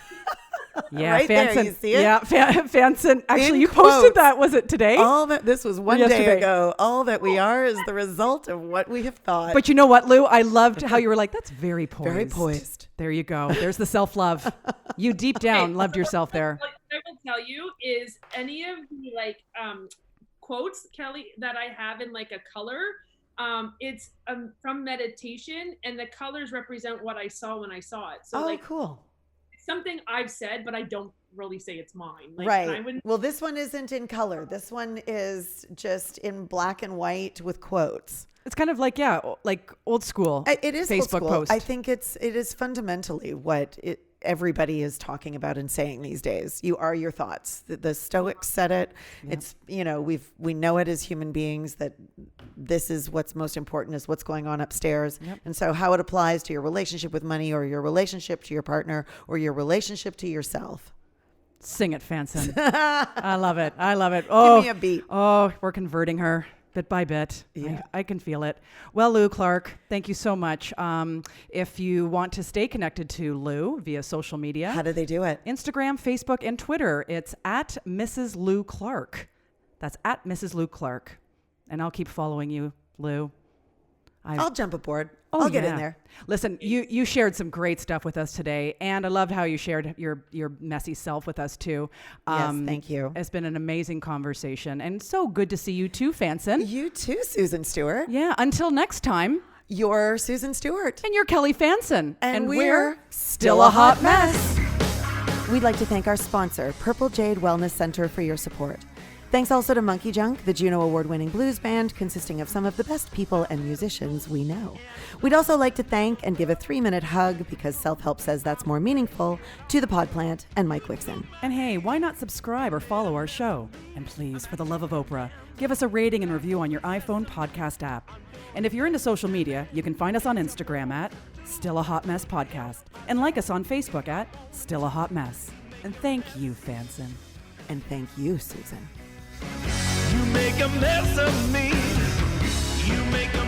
Yeah, Right there, Fanson. you see it? Yeah, Fanson. Actually, In you posted quotes. that. Was it today? All that this was one Yesterday. day ago. All that we are is the result of what we have thought. But you know what, Lou? I loved how you were like, that's very poised. Very poised. There you go. There's the self-love. You deep down loved yourself there. What I will tell you is any of the quotes, Kelly, that I have in like a color, it's from meditation, and the colors represent what I saw when I saw it. So Cool. it's something I've said, but I don't really say it's mine. Right. Well, this one isn't in color. This one is just in black and white with quotes. It's kind of like, like old school. It is Facebook old school. post. I think it is fundamentally what everybody is talking about and saying these days. You are your thoughts. The Stoics said it. Yep. It's, we know it as human beings that this is what's most important is what's going on upstairs. Yep. And so how it applies to your relationship with money or your relationship to your partner or your relationship to yourself. Sing it, Fanson. I love it. I love it. Oh, Give me a beat. Oh, we're converting her bit by bit. Yeah. I can feel it. Well, Lou Clark, thank you so much. If you want to stay connected to Lou via social media, How do they do it? Instagram, Facebook, and Twitter, it's at Mrs. Lou Clark. That's at Mrs. Lou Clark. And I'll keep following you, Lou. I'll jump aboard. Oh, I'll get yeah. in there. Listen, you shared some great stuff with us today, and I loved how you shared your messy self with us too. Yes, thank you. It's been an amazing conversation, and so good to see you too, Fanson. You too, Susan Stewart. Yeah, until next time. You're Susan Stewart. And you're Kelly Fanson. And we're still a hot mess. We'd like to thank our sponsor, Purple Jade Wellness Center, for your support. Thanks also to Monkey Junk, the Juno Award-winning blues band consisting of some of the best people and musicians we know. We'd also like to thank and give a 3-minute hug, because self-help says that's more meaningful, to the Pod Plant and Mike Wixon. And hey, why not subscribe or follow our show? And please, for the love of Oprah, give us a rating and review on your iPhone podcast app. And if you're into social media, you can find us on Instagram at Still a Hot Mess Podcast, and like us on Facebook at Still a Hot Mess. And thank you, Fanson. And thank you, Susan. You make a mess of me. You make a